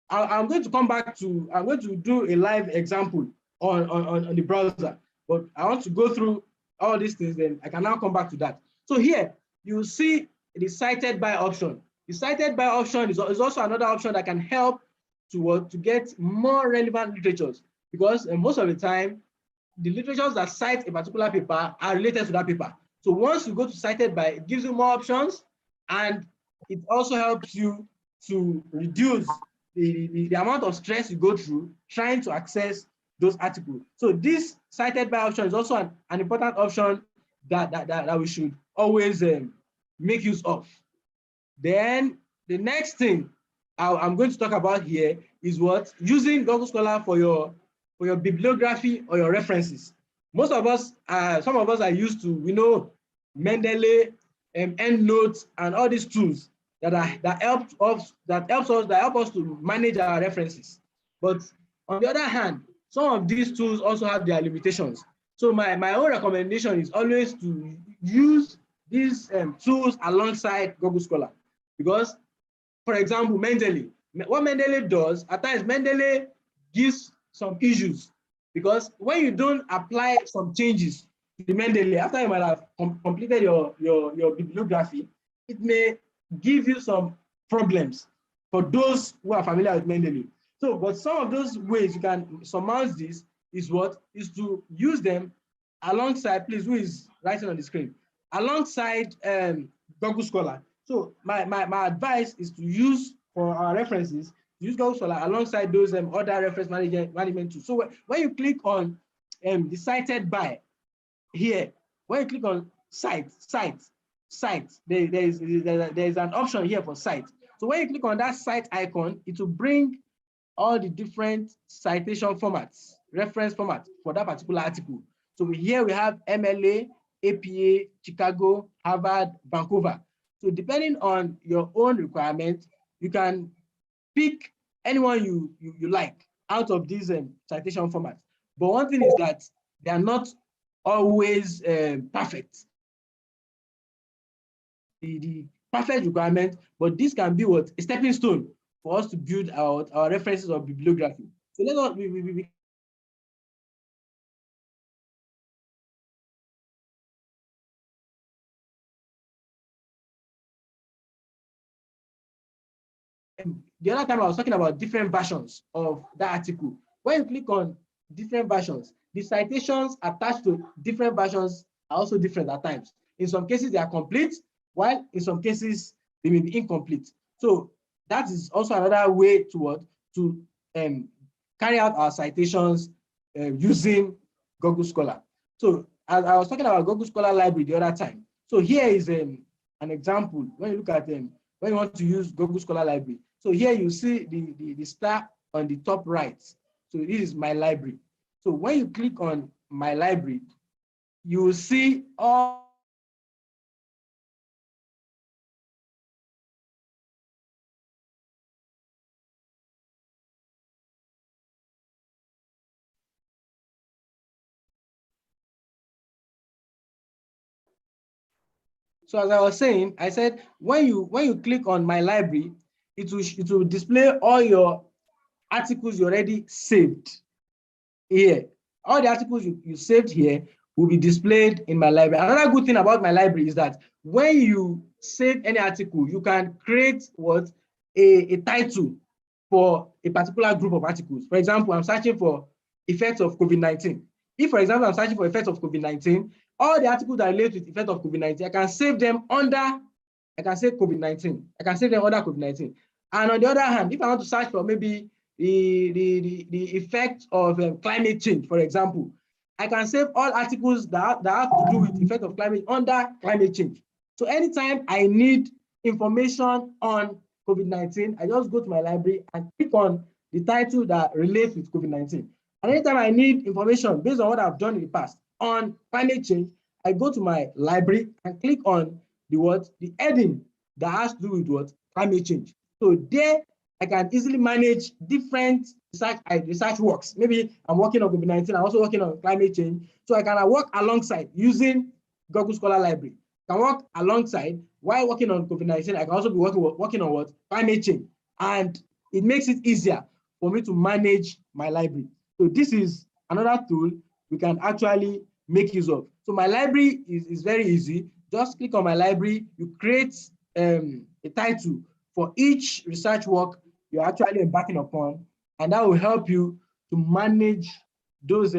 I'm going to do a live example on the browser, but I want to go through all these things, then I can now come back to that. So here you see the cited by option. The cited by option is also another option that can help to get more relevant literatures, because most of the time the literatures that cite a particular paper are related to that paper. So once you go to cited by, it gives you more options, and it also helps you to reduce the amount of stress you go through trying to access those articles. So this cited by option is also an important option that we should always make use of. Then the next thing I'm going to talk about here is what? Using Google Scholar for your bibliography or your references. Most of us, some of us are used to, Mendeley, EndNote, and all these tools that help us to manage our references. But on the other hand, some of these tools also have their limitations. So my own recommendation is always to use these tools alongside Google Scholar, because, for example, Mendeley. What Mendeley does, at times Mendeley gives some issues, because when you don't apply some changes to the Mendeley after you might have completed your bibliography, it may give you some problems for those who are familiar with Mendeley. So, but some of those ways you can surmount this is to use them alongside, please, who is writing on the screen, alongside Google Scholar. So my advice is to use, for our references, use Google Scholar alongside those other reference management tools. So when you click on the cited by here, when you click on cite, there is an option here for cite. So when you click on that cite icon, it will bring all the different citation formats, reference formats for that particular article. So here we have MLA, APA, Chicago, Harvard, Vancouver. So depending on your own requirement, you can pick anyone you like out of these citation formats. But one thing is that they are not always perfect. The perfect requirement, but this can be what? A stepping stone for us to build our references or bibliography. So let us the other time I was talking about different versions of that article. When you click on different versions, the citations attached to different versions are also different at times. In some cases, they are complete, while in some cases, they may be incomplete. So that is also another way to carry out our citations using Google Scholar. So as I was talking about Google Scholar Library the other time. So here is an example. When you look at them, when you want to use Google Scholar Library. So here you see the star on the top right. So this is my library. So when you click on my library, you will see all So as I was saying, I said when you click on my library, it will display all your articles you already saved here. All the articles you saved here will be displayed in my library. Another good thing about my library is that when you save any article, you can create a title for a particular group of articles. For example, I'm searching for effects of COVID-19. If, for example, I'm searching for effects of COVID-19, all the articles that relate with effect of COVID-19, I can save them under, I can say COVID-19. I can save them under COVID-19. And on the other hand, if I want to search for maybe the effect of climate change, for example, I can save all articles that have to do with effect of climate under climate change. So anytime I need information on COVID-19, I just go to my library and click on the title that relates with COVID-19. And anytime I need information based on what I've done in the past on climate change, I go to my library and click on the heading that has to do with climate change. So there I can easily manage different research works. Maybe I'm working on COVID-19, I'm also working on climate change. So I can work alongside using Google Scholar Library. I can work alongside while working on COVID-19. I can also be working on climate change. And it makes it easier for me to manage my library. So this is another tool we can actually make use of. So my library is very easy. Just click on my library, you create a title for each research work you're actually embarking upon, and that will help you to manage those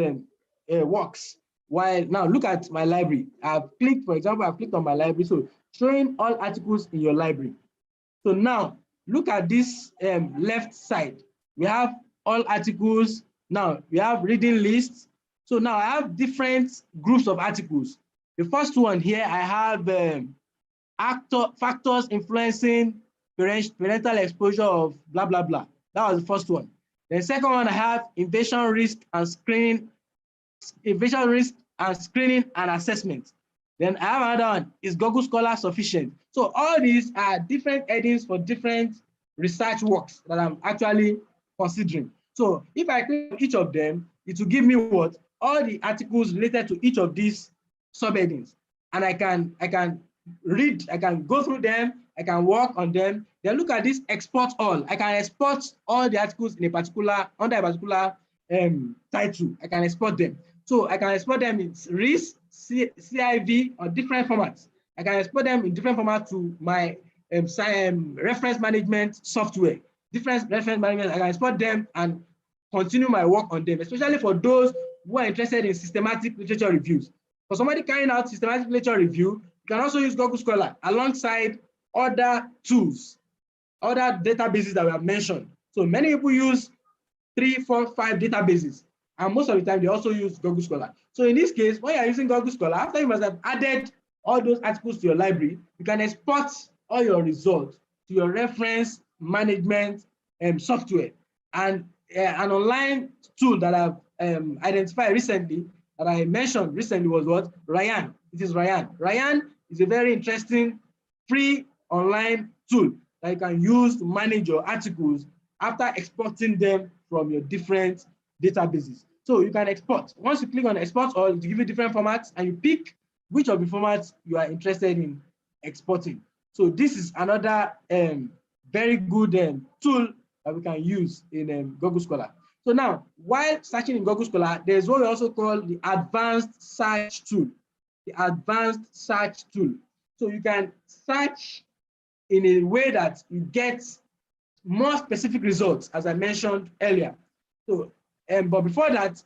works. While now look at my library. For example, I've clicked on my library, so showing all articles in your library. So now look at this left side. We have all articles. Now we have reading lists. So now I have different groups of articles. The first one here, I have factors influencing parental exposure of blah, blah, blah. That was the first one. The second one, I have invasion risk and screening and assessment. Then I have another one, is Google Scholar sufficient? So all these are different headings for different research works that I'm actually considering. So if I click on each of them, it will give me what? All the articles related to each of these subheadings. And I can read, I can go through them, I can work on them. Then look at this export all. I can export all the articles in a particular, under a particular title. I can export them. So I can export them in RIS, CIV, or different formats. I can export them in different formats to my reference management software. Different reference management, I can export them and continue my work on them, especially for those who are interested in systematic literature reviews. For somebody carrying out systematic literature review, you can also use Google Scholar alongside other tools, other databases that we have mentioned. So many people use 3, 4, 5 databases, and most of the time they also use Google Scholar. So in this case, when you're using Google Scholar, after you must have added all those articles to your library, you can export all your results to your reference management software. And an online tool that I've identified recently, that I mentioned recently, was what? Ryan. It is Ryan. Ryan is a very interesting free online tool that you can use to manage your articles after exporting them from your different databases. So you can export. Once you click on export all, it will give you different formats, and you pick which of the formats you are interested in exporting. So this is another very good tool that we can use in Google Scholar. So now, while searching in Google Scholar, there's what we also call the advanced search tool. The advanced search tool. So you can search in a way that you get more specific results, as I mentioned earlier. So, but before that,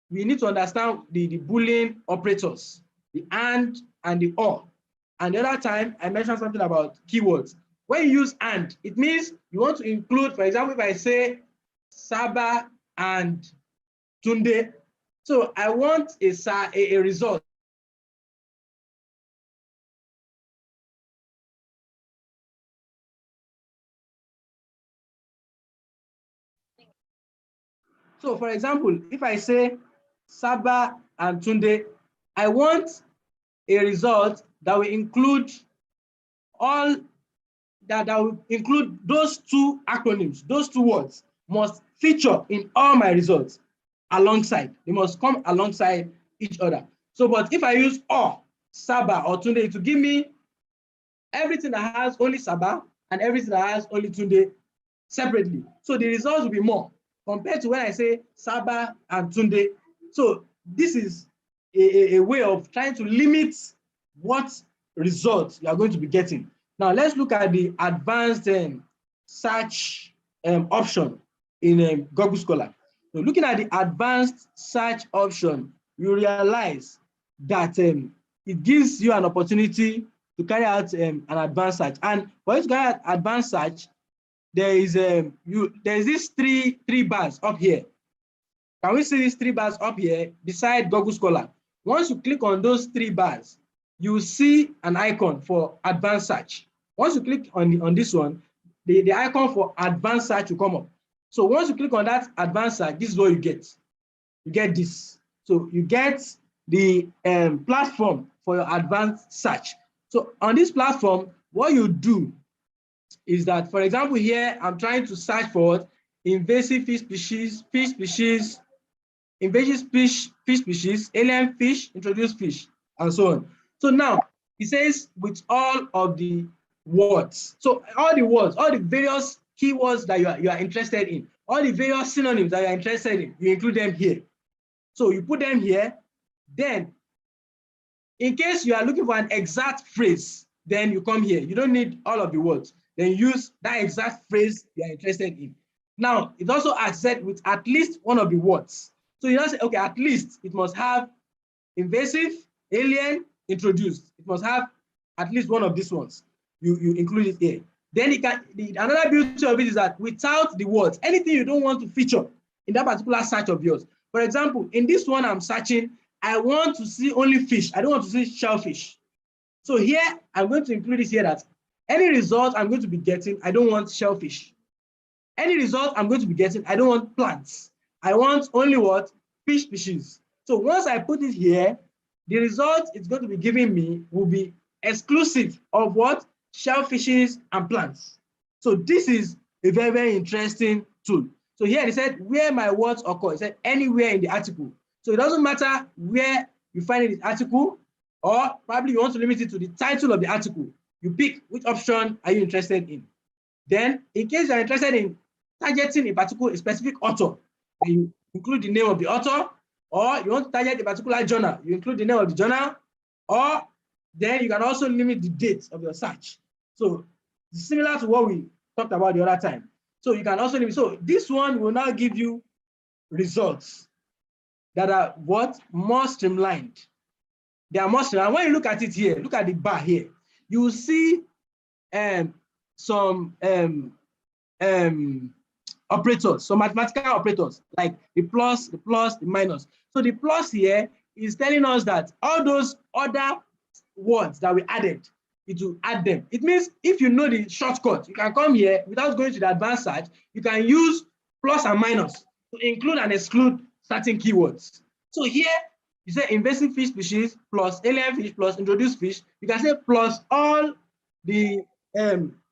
we need to understand the Boolean operators, the and the or. And the other time, I mentioned something about keywords. When you use and, it means you want to include, for example, if I say Saba and Tunde, so I want a result. So for example, if I say Saba and Tunde, I want a result that will include all that will include those two acronyms, those two words must feature in all my results alongside. They must come alongside each other. So, but if I use or, Saba or Tunde, it will give me everything that has only Saba and everything that has only Tunde separately. So the results will be more compared to when I say Saba and Tunde. So this is a way of trying to limit what results you are going to be getting. Now let's look at the advanced search option in Google Scholar. So looking at the advanced search option, you realize that it gives you an opportunity to carry out an advanced search. And for you to carry out advanced search, there is this three bars up here. Can we see these 3 bars up here beside Google Scholar? Once you click on those 3 bars, you will see an icon for advanced search. Once you click on this one, the icon for advanced search will come up. So once you click on that advanced search, this is what you get. You get this. So you get the platform for your advanced search. So on this platform, what you do is that, for example, here I'm trying to search for invasive fish species, invasive fish species, alien fish, introduced fish, and so on. So now it says with all of the words. So all the words, all the various keywords that you are interested in, all the various synonyms that you are interested in, you include them here. So you put them here. Then, in case you are looking for an exact phrase, then you come here. You don't need all of the words. Then use that exact phrase you are interested in. Now, it also accepts with at least one of the words. So you just say, okay, at least it must have invasive, alien, introduced. It must have at least one of these ones. You include it here. Then it can, another beauty of it is that without the words, anything you don't want to feature in that particular search of yours. For example, in this one I'm searching, I want to see only fish. I don't want to see shellfish. So here, I'm going to include this here that any result I'm going to be getting, I don't want shellfish. Any result I'm going to be getting, I don't want plants. I want only what? Fish species. So once I put it here, the result it's going to be giving me will be exclusive of what? Shellfishes and plants. So this is a very, very interesting tool. So here they said where my words occur. It said anywhere in the article. So it doesn't matter where you find it in the article, or probably you want to limit it to the title of the article. You pick which option are you interested in. Then, in case you're interested in targeting a specific author, you include the name of the author, or you want to target a particular journal, you include the name of the journal, or then you can also limit the date of your search. So it's similar to what we talked about the other time. So you can also limit. So this one will now give you results that are what? More streamlined. They are more streamlined. When you look at it here, look at the bar here, you will see some operators, some mathematical operators, like the plus, the minus. So the plus here is telling us that all those other words that we added, it will add them. It means if you know the shortcut, you can come here without going to the advanced search, you can use plus and minus to include and exclude certain keywords. So here, you say invasive fish species plus alien fish plus introduced fish. You can say plus all the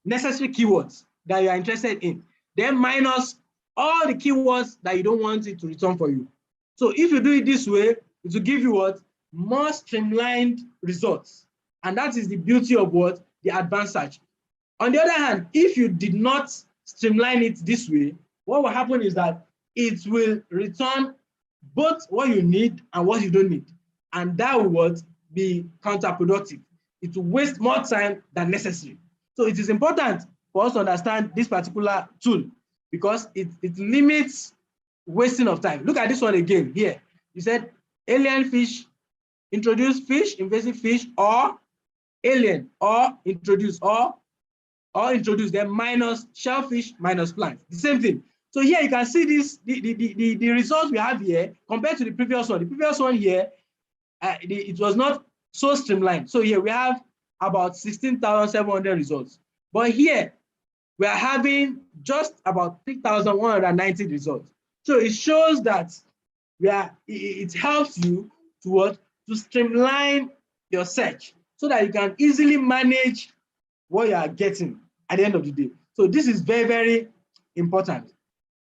necessary keywords that you are interested in, then minus all the keywords that you don't want it to return for you. So if you do it this way, it will give you what? More streamlined results. And that is the beauty of what? The advanced search. On the other hand, if you did not streamline it this way, what will happen is that it will return both what you need and what you don't need. And that will be counterproductive. It will waste more time than necessary. So it is important for us to understand this particular tool because it limits wasting of time. Look at this one again here. You said alien fish, introduced fish, invasive fish, or alien, or introduced, or introduced, then minus shellfish, minus plants. The same thing. So here you can see this, the results we have here compared to the previous one. The previous one here, it was not so streamlined. So here we have about 16,700 results. But here we are having just about 3,190 results. So it shows that it helps you to streamline your search so that you can easily manage what you are getting at the end of the day. So this is very, very important.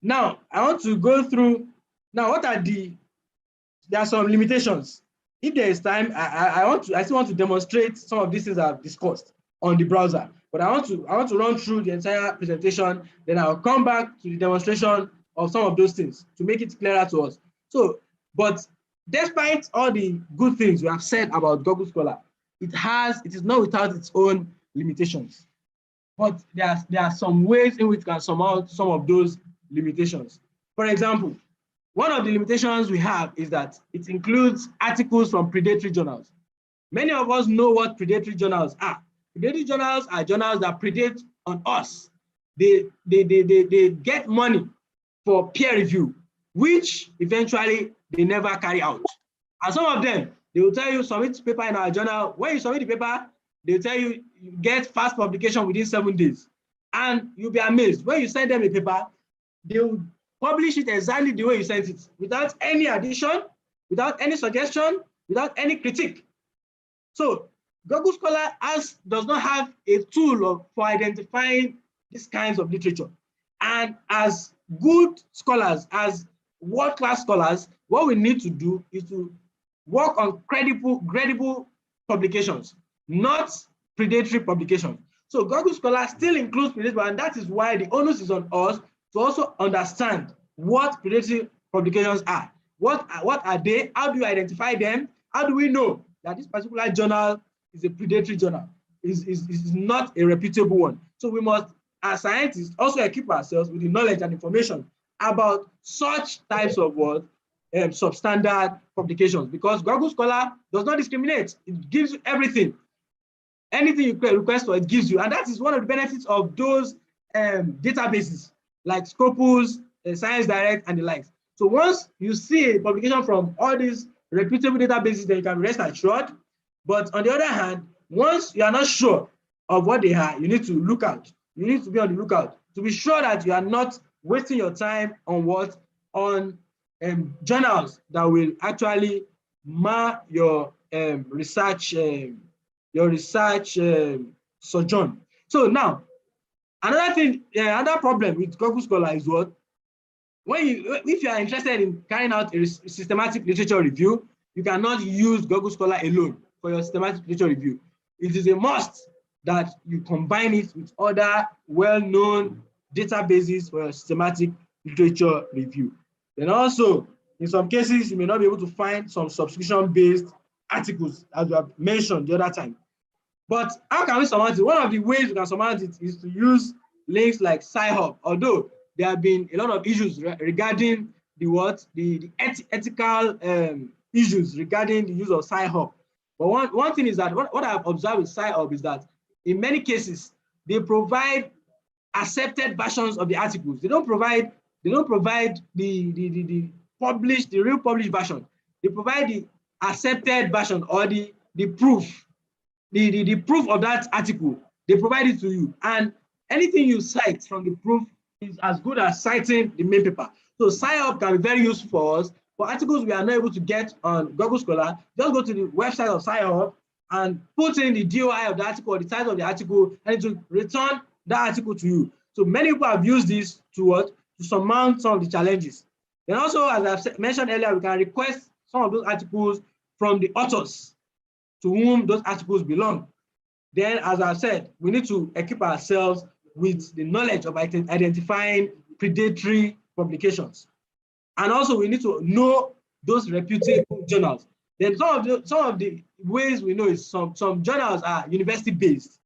Now, I want to go through, now there are some limitations. If there is time, I still want to demonstrate some of these things I've discussed on the browser, but I want to run through the entire presentation, then I'll come back to the demonstration of some of those things to make it clearer to us. So, but despite all the good things we have said about Google Scholar, it is not without its own limitations. But there are some ways in which we can sum out some of those limitations. For example, one of the limitations we have is that it includes articles from predatory journals. Many of us know what predatory journals are. Predatory journals are journals that predate on us. They get money for peer review, which eventually they never carry out. And some of them, they will tell you submit paper in our journal. When you submit the paper, they will tell you get fast publication within 7 days. And you'll be amazed. When you send them a paper, they will publish it exactly the way you sent it, without any addition, without any suggestion, without any critique. So Google Scholar does not have a tool for identifying these kinds of literature. And as good scholars, as world-class scholars, what we need to do is to work on credible publications, not predatory publications. So Google Scholar still includes predatory, and that is why the onus is on us to also understand what predatory publications are. What are they? How do you identify them? How do we know that this particular journal is a predatory journal, is not a reputable one? So we must, as scientists, also equip ourselves with the knowledge and information about such types of substandard publications, because Google Scholar does not discriminate. It gives you everything. Anything you request for, it gives you. And that is one of the benefits of those databases like Scopus, Science Direct, and the likes. So once you see a publication from all these reputable databases, then you can rest assured. But on the other hand, once you are not sure of what they are, you need to look out. You need to be on the lookout to be sure that you are not wasting your time on what? On journals that will actually mar your research sojourn. So now, another thing, another problem with Google Scholar is what? If you are interested in carrying out a systematic literature review, you cannot use Google Scholar alone for your systematic literature review. It is a must that you combine it with other well-known databases for your systematic literature review. Then also, in some cases, you may not be able to find some subscription-based articles, as we have mentioned the other time. But how can we surmount it? One of the ways we can surmount it is to use links like Sci-Hub, although there have been a lot of issues regarding the ethical issues regarding the use of Sci-Hub. But one thing is that what I've observed with Sci-Hub is that in many cases, they provide accepted versions of the articles. They don't provide the real published version. They provide the accepted version or the proof. The proof of that article, they provide it to you. And anything you cite from the proof is as good as citing the main paper. So Sci-Hub can be very useful for us. For articles we are not able to get on Google Scholar, just go to the website of Sci-Hub and put in the DOI of the article or the title of the article, and it will return that article to you. So many people have used this to surmount some of the challenges. Then also, as I've mentioned earlier, we can request some of those articles from the authors to whom those articles belong. Then, as I've said, we need to equip ourselves with the knowledge of identifying predatory publications. And also, we need to know those reputable journals. Then some of the ways we know is some journals are university-based.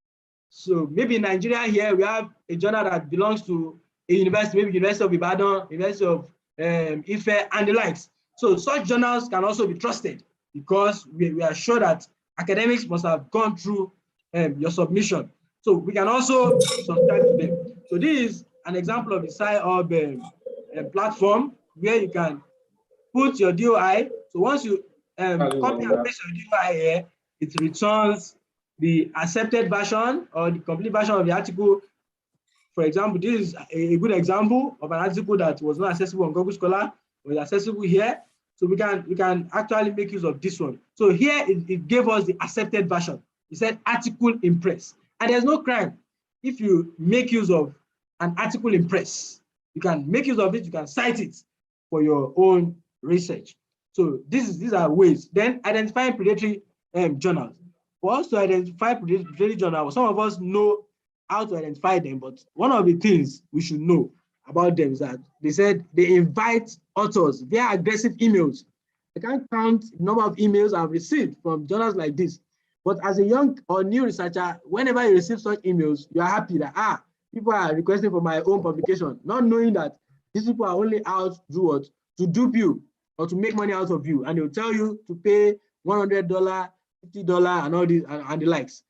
So maybe in Nigeria here, we have a journal that belongs to a university, maybe University of Ibadan, University of Ife, and the likes. So such journals can also be trusted because we are sure that academics must have gone through your submission. So we can also subscribe to them. So this is an example of the Sci-Hub platform where you can put your DOI. So once you copy and paste your DOI here, it returns the accepted version or the complete version of the article. For example, this is a good example of an article that was not accessible on Google Scholar, but is accessible here. So we can actually make use of this one. So here it gave us the accepted version. It said article in press. And there's no crime if you make use of an article in press. You can make use of it, you can cite it for your own research. So these are ways. Then identifying predatory journals. For us to identify predatory journals, some of us know how to identify them, but one of the things we should know about them is that they said they invite authors via aggressive emails. I can't count the number of emails I've received from journals like this. But as a young or new researcher, whenever you receive such emails, you are happy that people are requesting for my own publication, not knowing that these people are only out to do what? To dupe you or to make money out of you. And they'll tell you to pay $100, $50, and all this and the likes,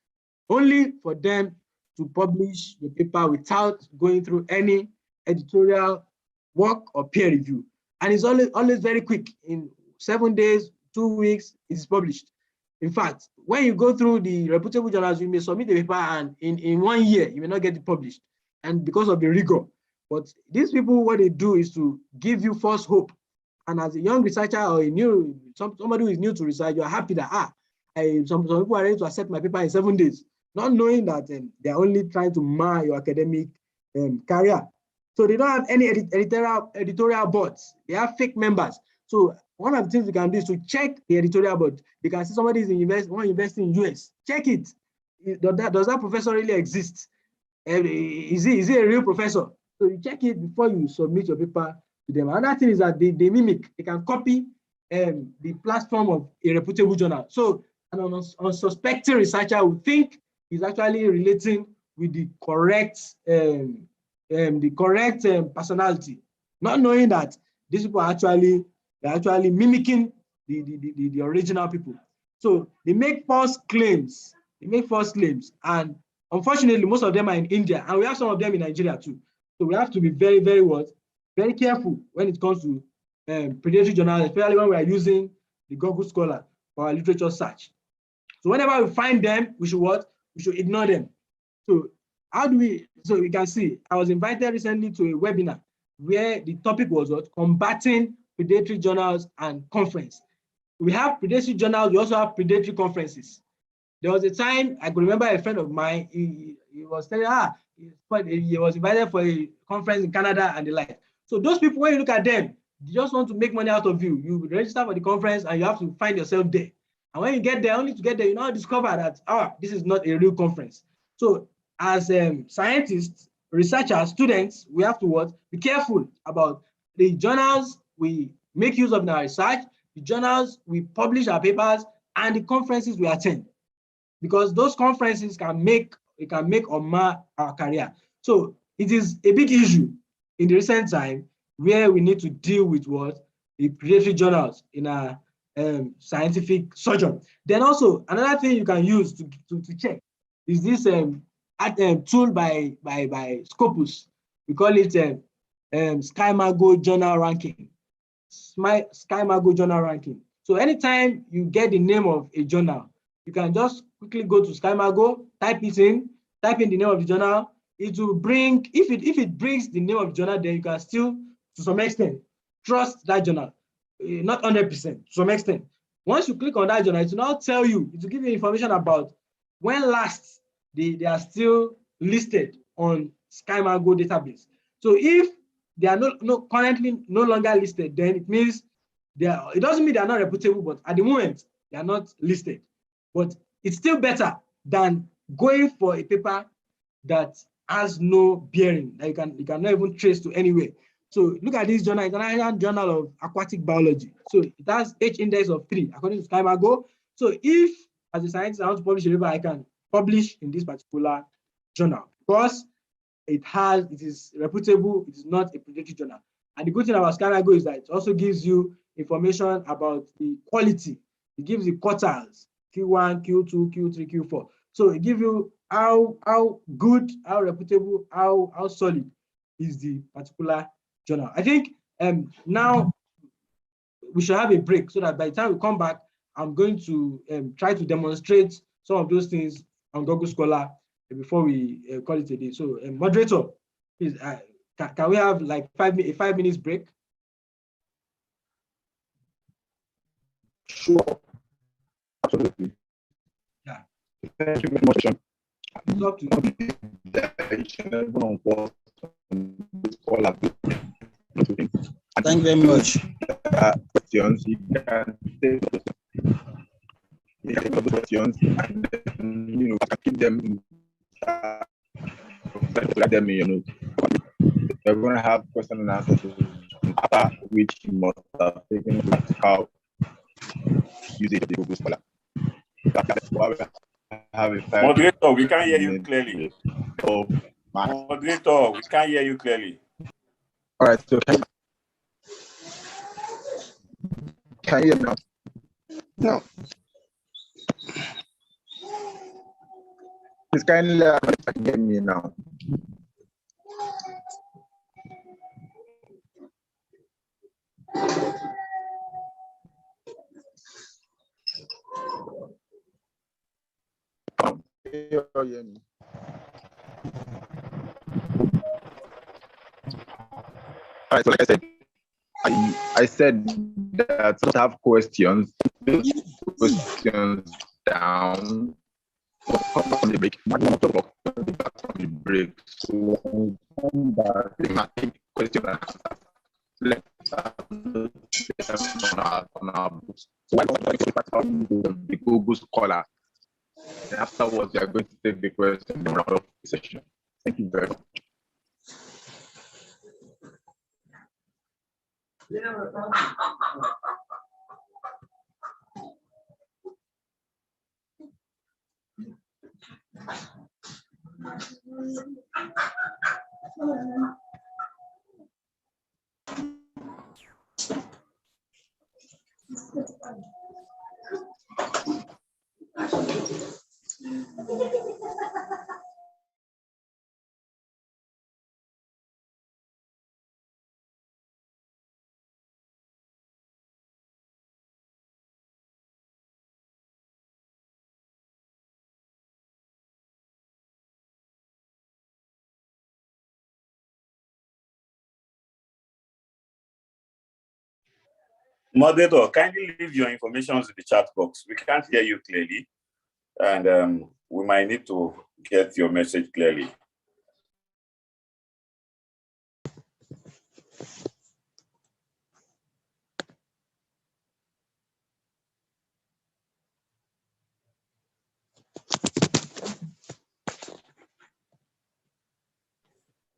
only for them to publish the paper without going through any editorial work or peer review. And it's always very quick. In 7 days, 2 weeks, it's published. In fact, when you go through the reputable journals, you may submit the paper and in 1 year, you may not get it published. And because of the rigor. But these people, what they do is to give you false hope. And as a young researcher or somebody who is new to research, you're happy that some people are ready to accept my paper in 7 days, not knowing that they're only trying to mar your academic career. So they don't have any editorial boards. They have fake members. So one of the things we can do is to check the editorial board. You can see somebody is investing in US. Check it. Does that professor really exist? Is he a real professor? So you check it before you submit your paper to them. Another thing is that they mimic. They can copy the platform of a reputable journal. So an unsuspecting researcher would think he's actually relating with the correct personality, not knowing that these people are actually mimicking the original people. So they make false claims. And unfortunately, most of them are in India, and we have some of them in Nigeria too. So we have to be very, very very careful when it comes to predatory journals, especially when we are using the Google Scholar for our literature search. So whenever we find them, we should what? We should ignore them. So how do we, so you can see, I was invited recently to a webinar where the topic was what? Combating predatory journals and conference. We have predatory journals, we also have predatory conferences. There was a time I could remember a friend of mine, he was telling, he was invited for a conference in Canada and the like. So those people, when you look at them, they just want to make money out of you. You register for the conference and you have to find yourself there. And when you get there, only to get there, you now discover that, this is not a real conference. So as scientists, researchers, students, we have to what? Be careful about the journals we make use of in our research, the journals we publish our papers, and the conferences we attend. Because those conferences can make or mar our career. So it is a big issue in the recent time where we need to deal with what? The predatory journals in our scientific sojourn. Then also another thing you can use to check is this tool by Scopus. We call it SkyMago Journal Ranking. SkyMago Journal Ranking. So anytime you get the name of a journal, you can just quickly go to SkyMago, type in the name of the journal. It will bring, if it brings the name of the journal, then you can still, to some extent, trust that journal. Not 100%, to some extent. Once you click on that journal, it will now tell you, it will give you information about when last they are still listed on SkyMago database. So if they are currently no longer listed, then it means it doesn't mean they are not reputable, but at the moment, they are not listed. But it's still better than going for a paper that has no bearing, that you cannot even trace to anywhere. So look at this journal, International Journal of Aquatic Biology. So it has H index of 3, according to SkyMago. So if, as a scientist, I want to publish a paper, I can publish in this particular journal because it is reputable, it is not a predatory journal. And the good thing about SkyMago is that it also gives you information about the quality. It gives you quartiles, Q1, Q2, Q3, Q4. So it gives you how good, how reputable, how solid is the particular journal. I think now we should have a break so that by the time we come back, I'm going to try to demonstrate some of those things on Google Scholar before we call it a day. So moderator, please, can we have like a 5 minutes break? Sure. Absolutely. Yeah. Thank you very much, Sean. It's up to you. Thank you very much. Questions, you can take those questions and then, keep them, write them in your notes. We're going to have question and answer after which you must have taken practical usage of the Google Scholar. Moderator, we can't hear you clearly. Moderator, we can't hear you clearly. All right, so can you hear me now? No. Please kindly get me now. All right, so like I said, I said that I have questions down from the break. Maximum 12 o'clock from the break. So when we come back, we might take question and answer. Let's on our books. So why don't we practice the Google Scholar? And afterwards, we are going to take the question in the round of the session. Thank you very much. Moderator, kindly leave your information in the chat box. We can't hear you clearly, and we might need to get your message clearly.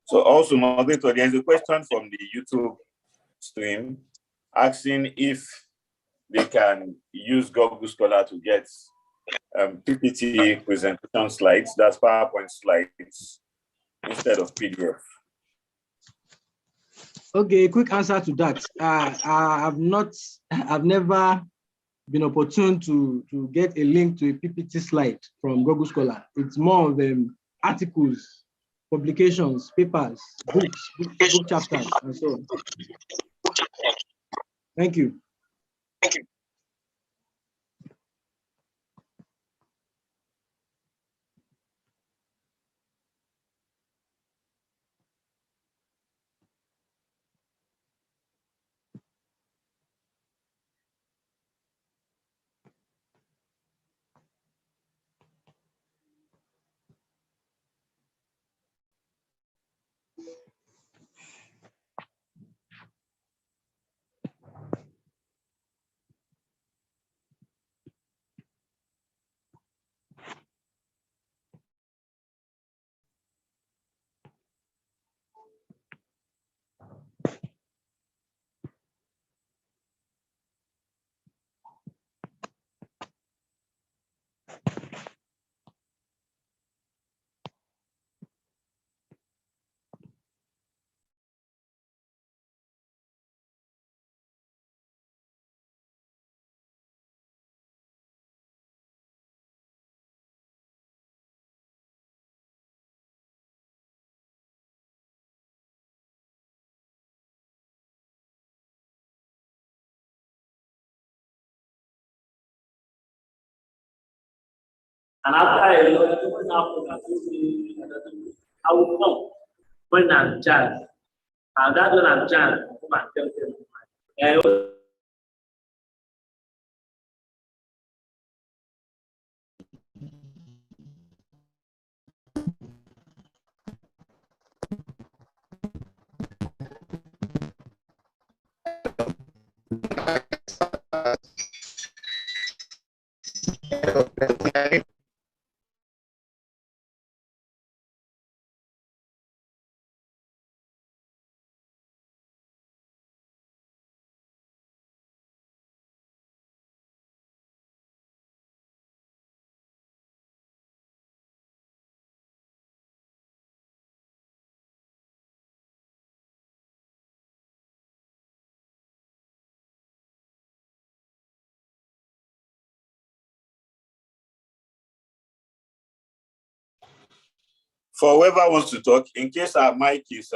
So also, moderator, there's a question from the YouTube stream asking if they can use Google Scholar to get PPT presentation slides, that's PowerPoint slides, instead of PDF. Okay, quick answer to that. I've never been opportune to get a link to a PPT slide from Google Scholar. It's more of articles, publications, papers, books, book chapters, and so on. Thank you. Thank you. And after a lot of I will come when I'm child. And that's when I'm child. For whoever wants to talk, in case our mic is,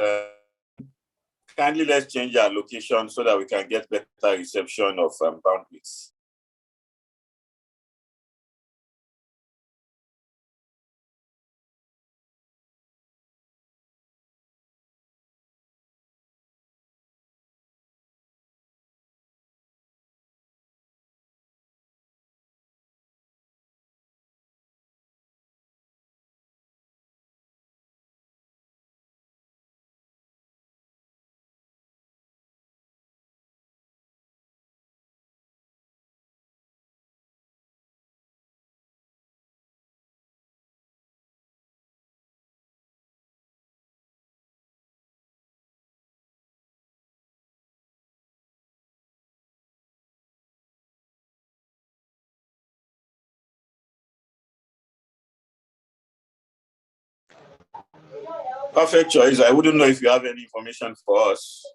kindly let's change our location so that we can get better reception of bandwidth. Perfect choice. I wouldn't know if you have any information for us.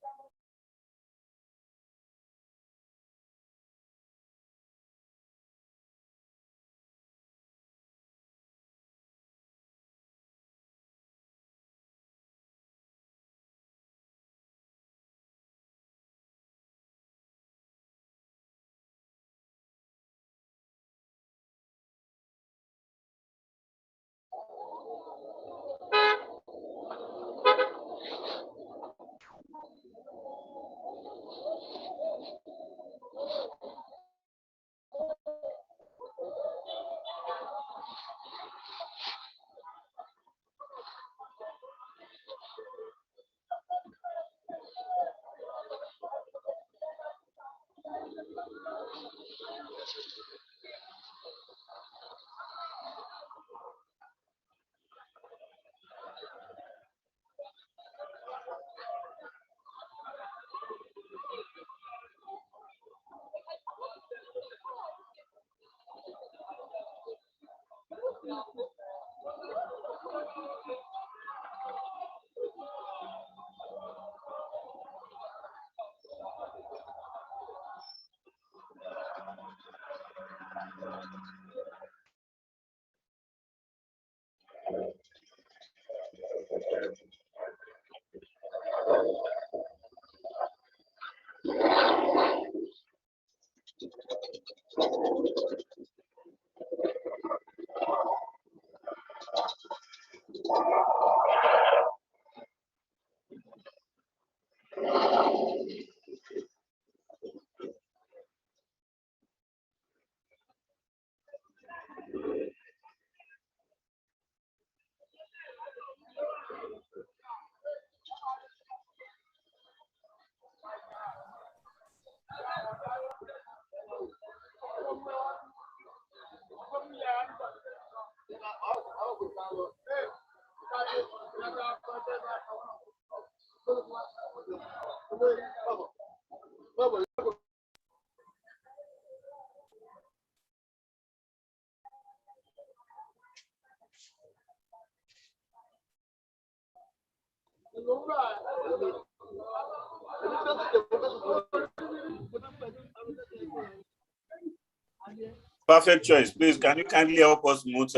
Perfect choice. Please, can you kindly help us mute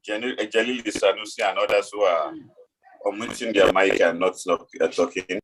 Jalili Sanusi and others who are unmuting their mic and not talking?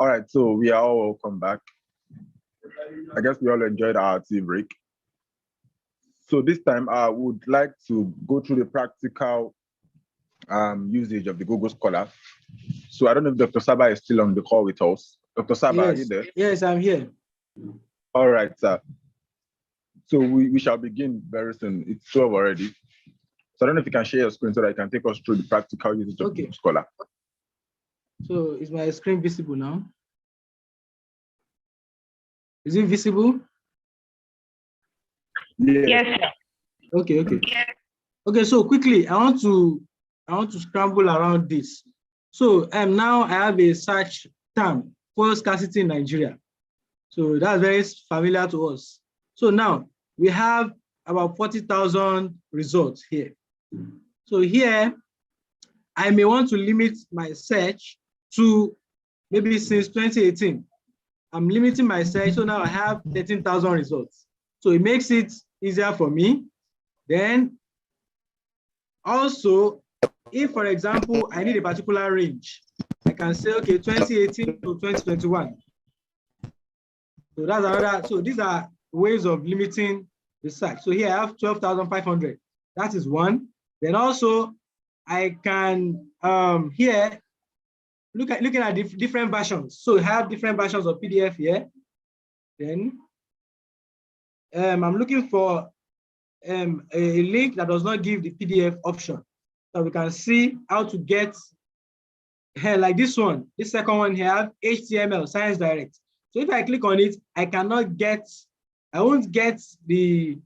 All right, so we are all welcome back. I guess we all enjoyed our tea break. So this time I would like to go through the practical usage of the Google Scholar. So I don't know if Dr. Saba is still on the call with us. Dr. Saba, yes. Are you there? Yes, I'm here. All right, sir. So we shall begin very soon. It's 12 already. So I don't know if you can share your screen so that I can take us through the practical usage of Google Scholar. So is my screen visible now? Is it visible? Yes. Okay. Okay, so quickly, I want to scramble around this. So now I have a search term, fuel scarcity in Nigeria. So that's very familiar to us. So now we have about 40,000 results here. So here, I may want to limit my search to maybe since 2018. I'm limiting my search, so now I have 13,000 results. So it makes it easier for me. Then also, if for example, I need a particular range, I can say, okay, 2018 to 2021. So that's another, so these are ways of limiting the search. So here I have 12,500. That is one. Then also I can here looking at different versions. So I have different versions of PDF here. Then I'm looking for a link that does not give the PDF option. So we can see how to get here, like this one, this second one here, have HTML, Science Direct. So if I click on it, I won't get the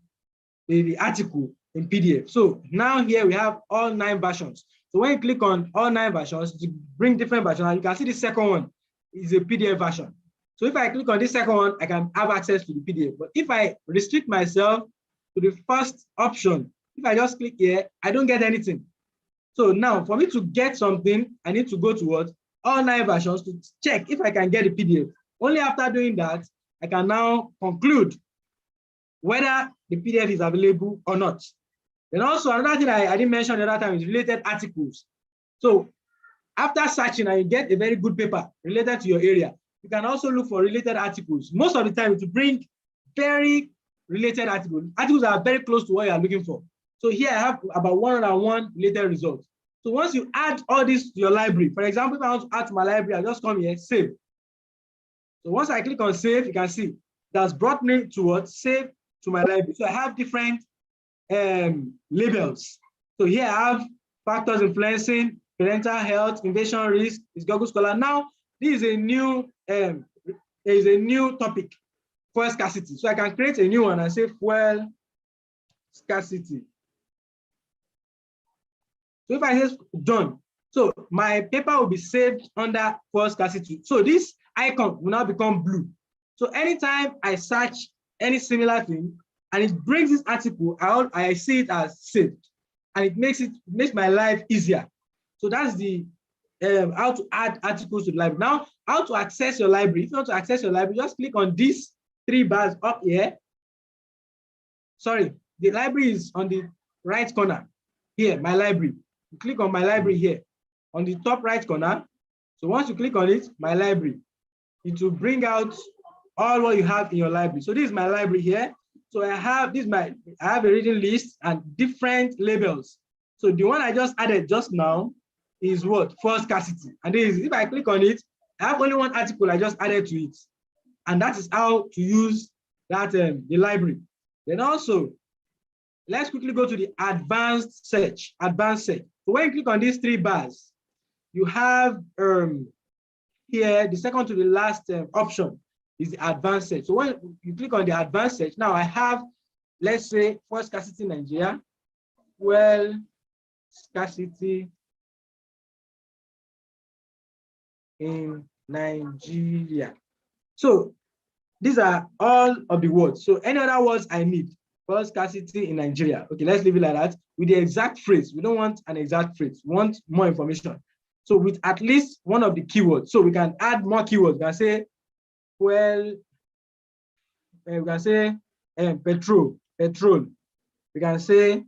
article in PDF. So now here we have all 9 versions. So when you click on all 9 versions, to bring different versions, and you can see the second one is a PDF version. So if I click on this second one, I can have access to the PDF. But if I restrict myself to the first option, if I just click here, I don't get anything. So now for me to get something, I need to go to what? All 9 versions to check if I can get a PDF. Only after doing that, I can now conclude whether the PDF is available or not. Then also another thing I didn't mention the other time is related articles. So after searching and you get a very good paper related to your area, you can also look for related articles. Most of the time to bring very related articles. Articles that are very close to what you are looking for. So here I have about 101 related results. So once you add all this to your library, for example, if I want to add to my library, I just come here, save. So once I click on save, you can see that's brought me to what? Save to my library. So I have different labels. So here I have factors influencing parental health, invasion risk, is Google Scholar. Now, this is a new topic, fuel scarcity. So I can create a new one and say fuel scarcity. So if I say done, so my paper will be saved under fuel scarcity. So this icon will now become blue. So anytime I search any similar thing and it brings this article out, I see it as saved, and it makes my life easier. So that's the how to add articles to the library. Now, how to access your library. If you want to access your library, just click on these 3 bars up here. Sorry, the library is on the right corner here, my library. You click on my library here on the top right corner. So once you click on it, my library, it will bring out all what you have in your library. So this is my library here. So I have I have a reading list and different labels. So the one I just added just now is what? Fuel scarcity. And this, if I click on it, I have only one article I just added to it. And that is how to use that the library. Then also, let's quickly go to the advanced search. So when you click on these 3 bars, you have here the second to the last option is the advanced search. So when you click on the advanced search, now I have, let's say, fuel scarcity Nigeria, fuel scarcity in Nigeria. So these are all of the words. So any other words I need, fuel scarcity in Nigeria. Okay, let's leave it like that with the exact phrase. We don't want an exact phrase. We want more information. So with at least one of the keywords. So we can add more keywords. We can say, well, we can say petrol. We can say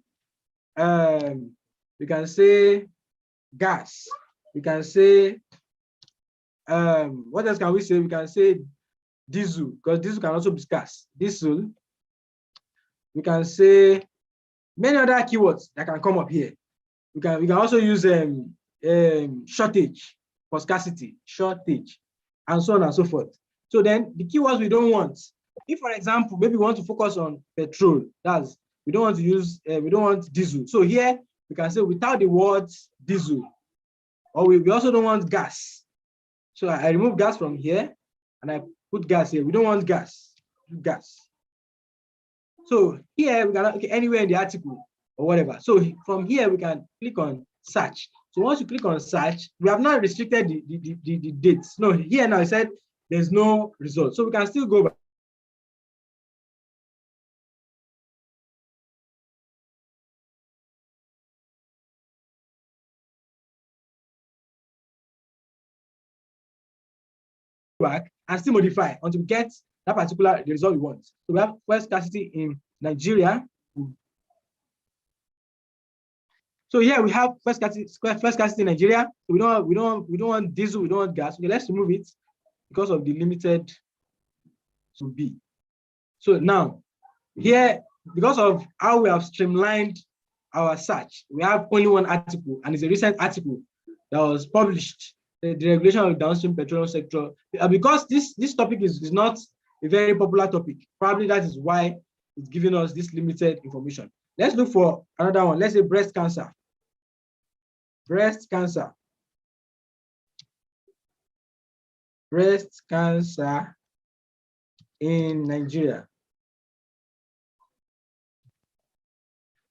gas. We can say what else can we say? We can say diesel, because diesel can also be scarce. Diesel. We can say many other keywords that can come up here. We can also use shortage for scarcity, shortage, and so on and so forth. So then the keywords we don't want. If, for example, maybe we want to focus on petrol, that's we don't want to use we don't want diesel. So here we can say without the words diesel, or we also don't want gas. So I remove gas from here and I put gas here. We don't want gas. So here we can, okay, anywhere in the article or whatever. So from here we can click on search. So once you click on search, we have not restricted the dates. No, here now I said there's no result. So we can still go back. Back and still modify until we get that particular the result we want. So we have fuel scarcity in Nigeria. So here we have fuel scarcity in Nigeria. So we don't want diesel, we don't want gas. Okay, let's remove it because of the limited to be. So now here, because of how we have streamlined our search, we have only one article, and it's a recent article that was published. The regulation of the downstream petroleum sector, because this topic is not a very popular topic. Probably that is why it's giving us this limited information. Let's look for another one. Let's say breast cancer. Breast cancer in Nigeria.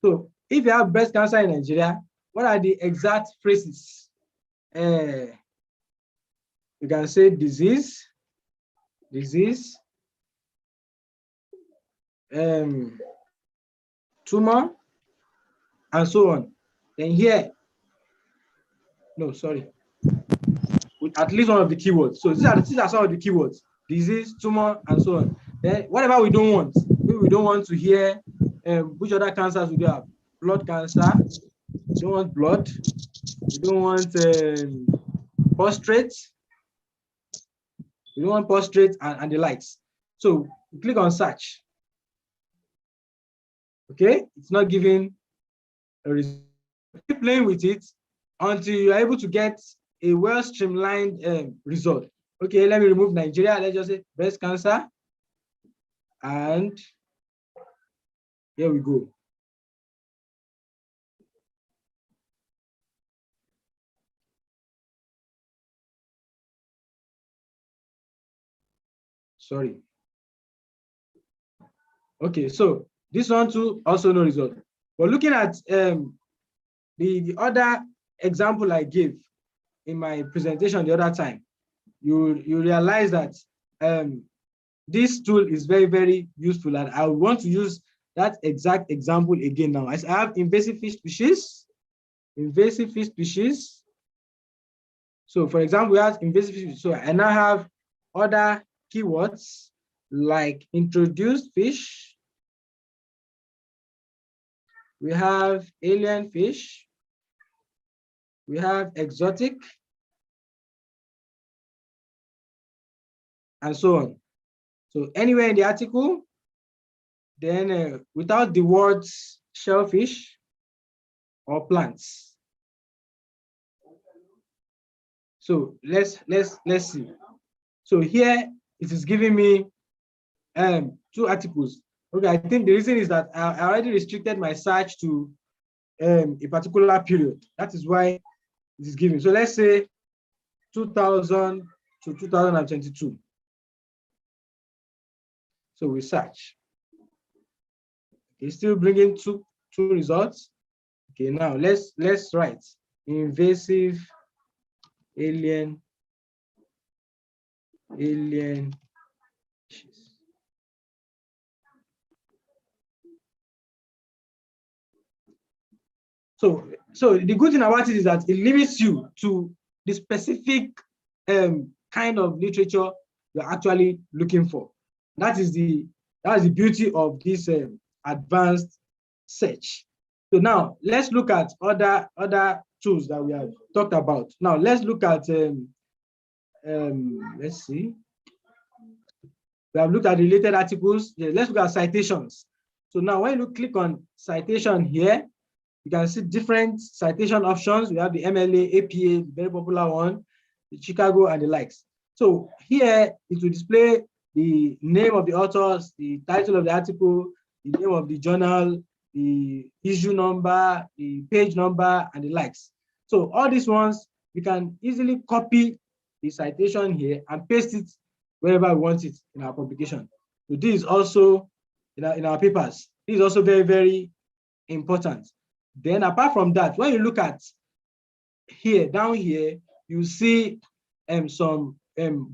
So if you have breast cancer in Nigeria, what are the exact phrases? You can say disease, tumor, and so on. Then here, no, sorry, with at least one of the keywords. So these are some of the keywords: disease, tumor, and so on. Then whatever we don't want, maybe we don't want to hear which other cancers we do have. Blood cancer, we don't want blood. We don't want prostate. We don't want prostate and the likes. So we click on search. Okay, it's not giving a result. Keep playing with it until you're able to get a well streamlined result. Okay, let me remove Nigeria. Let's just say breast cancer. And here we go. Sorry. Okay, so this one too, also no result. But looking at the other example I gave in my presentation the other time, you realize that this tool is very, very useful, and I want to use that exact example again now. As I have invasive fish species, So for example, we have invasive fish. So I now have other keywords like introduced fish. We have alien fish. We have exotic, and so on. So anywhere in the article, then without the words shellfish or plants. So let's see. So here it is giving me 2 articles. Okay, I think the reason is that I already restricted my search to a particular period. That is why it is giving. So let's say 2000 to 2022. So we search. It's still bringing two results. Okay, now let's write invasive alien species. So the good thing about it is that it limits you to the specific kind of literature you're actually looking for. That is the beauty of this advanced search. So now let's look at other tools that we have talked about. Now let's look at let's see. We have looked at related articles. Yeah, let's look at citations. So now when you click on citation here, you can see different citation options. We have the MLA, APA, very popular one, the Chicago, and the likes. So here it will display the name of the authors, the title of the article, the name of the journal, the issue number, the page number, and the likes. So all these ones, we can easily copy the citation here and paste it wherever we want it in our publication. So this is also in our papers. This is also very, very important. Then apart from that, when you look at here, down here, you see some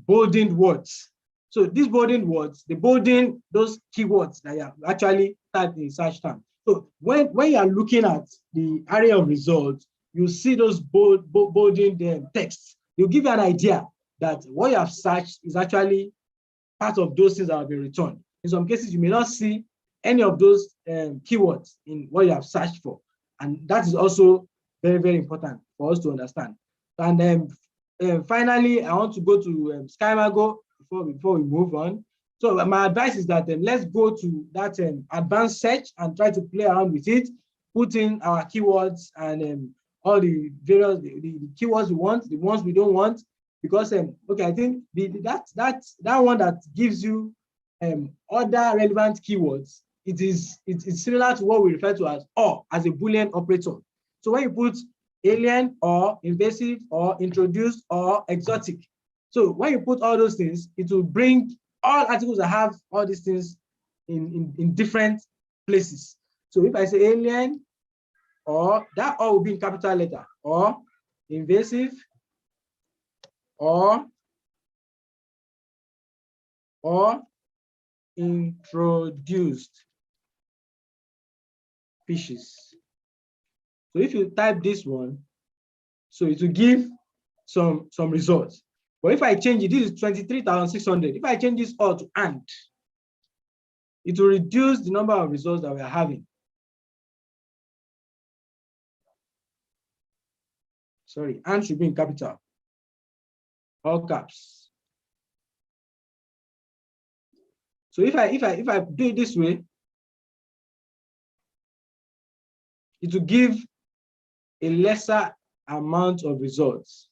bolded words. So these bolded words, the bolding those keywords that you actually typed in search term. So when you are looking at the area of results, you see those bolding texts. They'll give you an idea that what you have searched is actually part of those things that have been returned. In some cases, you may not see any of those keywords in what you have searched for. And that is also very, very important for us to understand. And then finally, I want to go to SkyMago before we move on. So my advice is that let's go to that advanced search and try to play around with it, put in our keywords and all the various the keywords we want, the ones we don't want, because okay, I think that one that gives you other relevant keywords, it's similar to what we refer to as or as a Boolean operator. So when you put alien or invasive or introduced or exotic, so when you put all those things, it will bring all articles that have all these things in different places. So if I say alien, or that or will be in capital letter, or invasive, or introduced species. So if you type this one, so it will give some results. But if I change it, this is 23,600. If I change this all to and, it will reduce the number of results that we are having. Sorry, and should be in capital, all caps. So if I do it this way, it will give a lesser amount of results.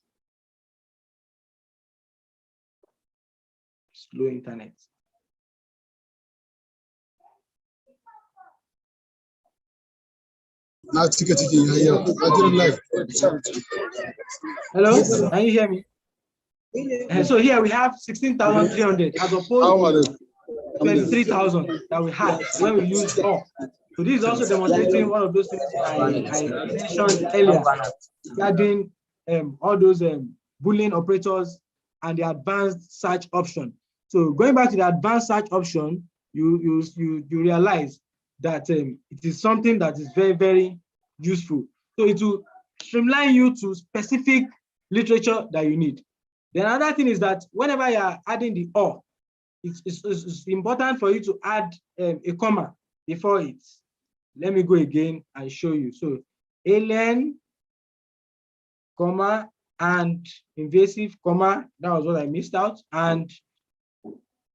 Slow internet. Hello, can you hear me? And so here we have 16,300 as opposed to 23,000 that we had when we used all. So this is also demonstrating one of those things I mentioned earlier regarding all those Boolean operators and the advanced search option. So going back to the advanced search option, you realize that it is something that is very, very useful. So it will streamline you to specific literature that you need. The other thing is that whenever you are adding the or, it's important for you to add a comma before it. Let me go again and show you. So alien, comma, and invasive, comma, that was what I missed out, and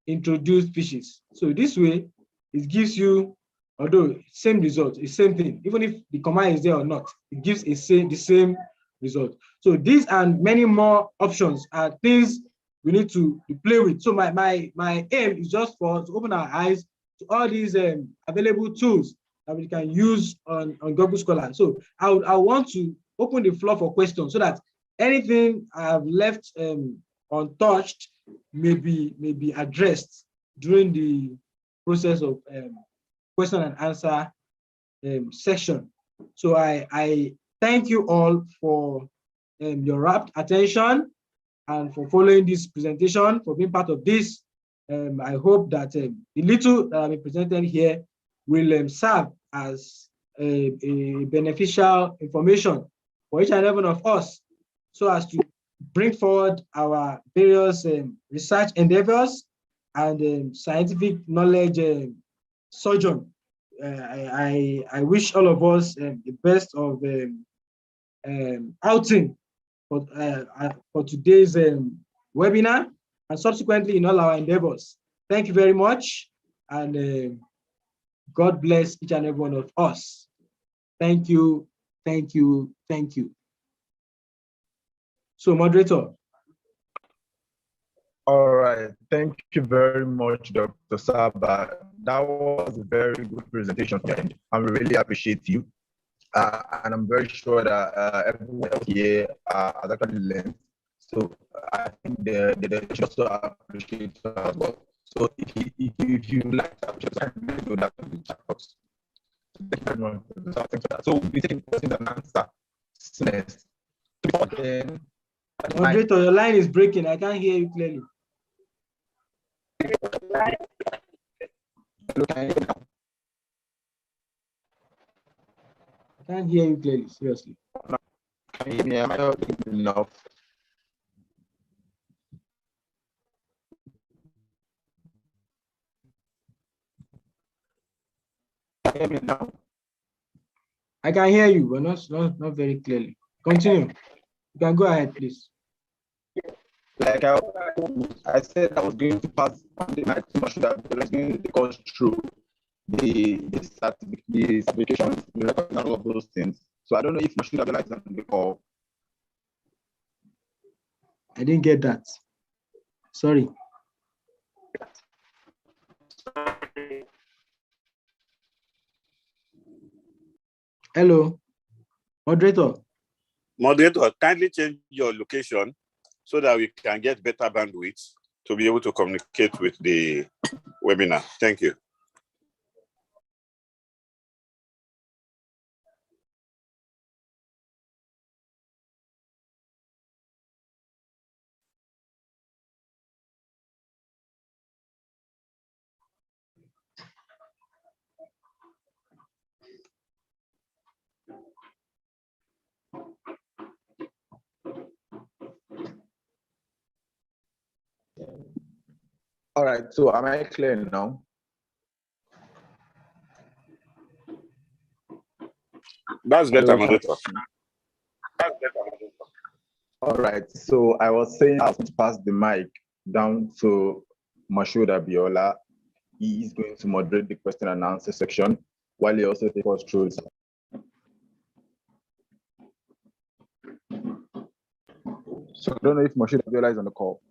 introduced species. So this way, it gives you, although same result, it's same thing, even if the comma is there or not, it gives the same result. So these and many more options are things we need to play with. So my aim is just to open our eyes to all these available tools that we can use on Google Scholar. So I want to open the floor for questions so that anything I've left untouched may be addressed during the process of question and answer section. So I thank you all for your rapt attention and for following this presentation, for being part of this. I hope that the little that I'll be presented here will serve as a beneficial information for each and every one of us, so as to bring forward our various research endeavors and scientific knowledge sojourn. I wish all of us the best of outing for today's webinar and subsequently in all our endeavors. Thank you very much, and God bless each and every one of us. Thank you, thank you, thank you. So, moderator. All right, thank you very much, Dr. Saba. That was a very good presentation, and I really appreciate you. And I'm very sure that everyone here has actually learned. So I think they should also appreciate as well. So if you like to appreciate, do that in the chat box. Thank you very much. So we'll be taking questions and answers next. Moderator, your line is breaking. I can't hear you clearly. Hello, can you hear me now? I can't hear you clearly, seriously. Can you hear me? Am I not enough? Can you hear me now? I can hear you, but not very clearly. Continue. You can go ahead, please. Like I said, I was going to pass the mic to Mashuda because I was going to take us through the certifications, the record, and all of those things. So I don't know if Mashuda realized that before. I didn't get that. Sorry. Hello, moderator. Moderator, kindly change your location so that we can get better bandwidth to be able to communicate with the webinar. Thank you. All right, so am I clear now? That's better, moderator. All right, so I was saying I was going to pass the mic down to Mashuda Biola. He is going to moderate the question and answer section while he also takes us through. So I don't know if Moshe Abiola is on the call.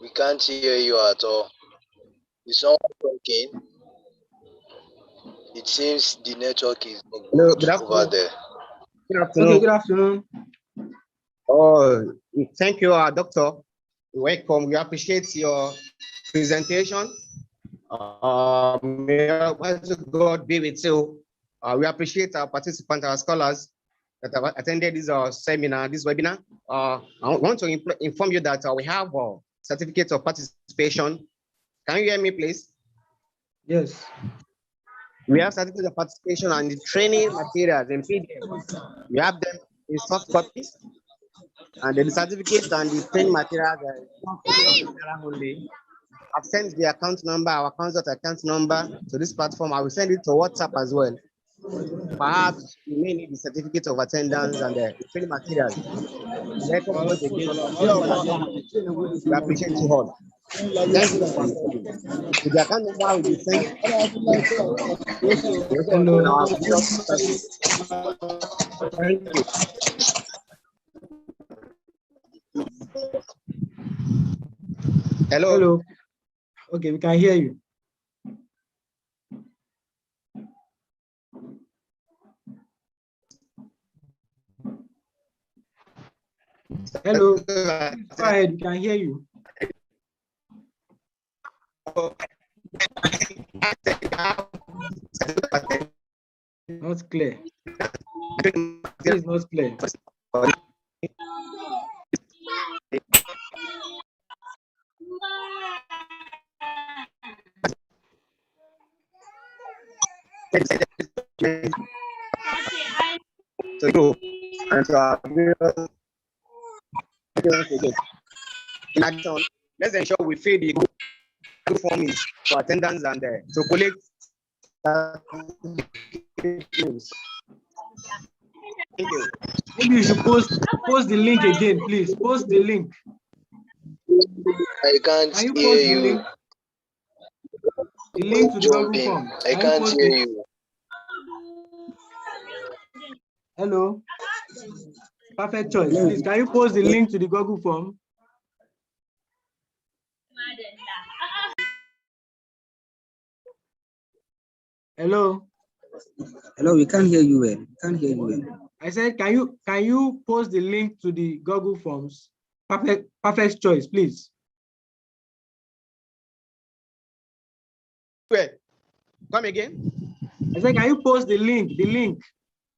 We can't hear you at all. Is someone talking? It seems the network is not Hello, good good over afternoon. there. Good Okay, afternoon. good afternoon. Oh, thank you, doctor. Welcome. We appreciate your presentation. May Almighty God be with you. We appreciate our participants, our scholars that have attended this seminar, this webinar. I want to inform you that we have a certificate of participation. Can you hear me, please? Yes. We have certificate of participation and the training materials in PDF. We have them in soft copies, and the certificate and the training materials are only. I've sent the account number, our account number to this platform. I will send it to WhatsApp as well. Perhaps you may need the certificate of attendance and the training materials. Welcome once again. We appreciate you all. Thank you for attending. The account number will be sent Hello. on our service. Thank you. Hello. Hello. Okay, we can hear you. Hello. Go ahead, we can hear you. Not clear. It's not clear. So you and in addition, let's ensure we fill the Google form for attendance and to collect names. Thank you. Maybe you should post the link again, please. Post the link. I can't Can you hear post the you. link? The link to the Google Jumping. form. I Can you can't post hear it? you. Hello. Perfect choice. Please, can you post the link to the Google form? Hello. Hello, we can't hear you well. Can't hear you well. I said, can you post the link to the Google Forms? Perfect choice, please. Wait, come again. I said, can you post the link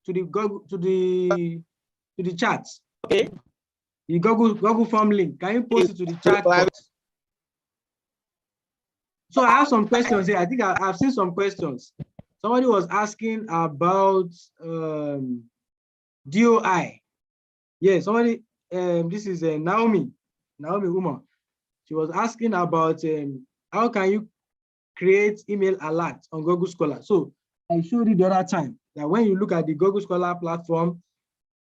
to the Google to the chat? Okay. The Google Form link. Can you post it to the chat box? So I have some questions here. I think I've seen some questions. Somebody was asking about DOI. Yeah, somebody, this is Naomi Uma. She was asking about how can you create email alerts on Google Scholar. So I showed you the other time that when you look at the Google Scholar platform,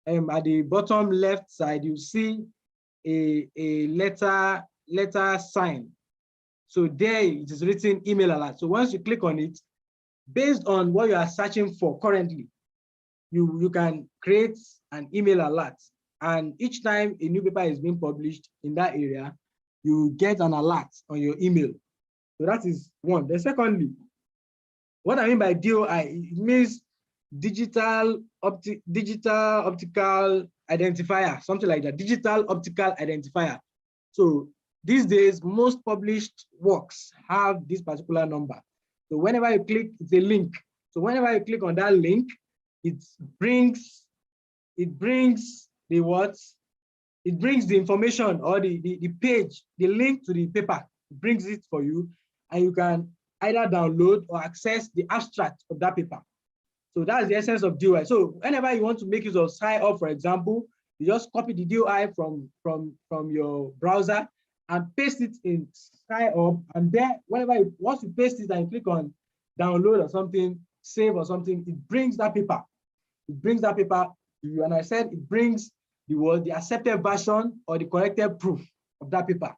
at the bottom left side, you see a letter sign. So there it is written email alert. So once you click on it, based on what you are searching for currently, you can create an email alert. And each time a new paper is being published in that area, you get an alert on your email. So that is one. Then secondly, what I mean by DOI, it means digital optical identifier, something like that, digital optical identifier. So these days, most published works have this particular number. So whenever you click, it's a link. So whenever you click on that link, it brings the what? It brings the information or the page, the link to the paper, it brings it for you, and you can either download or access the abstract of that paper. So that's the essence of DOI. So whenever you want to make use of sign up, for example, you just copy the DOI from your browser and paste it in SkyHub, and then once you paste it and you click on download or something, save or something, it brings that paper. It brings that paper to you. And I said it brings the accepted version or the corrected proof of that paper.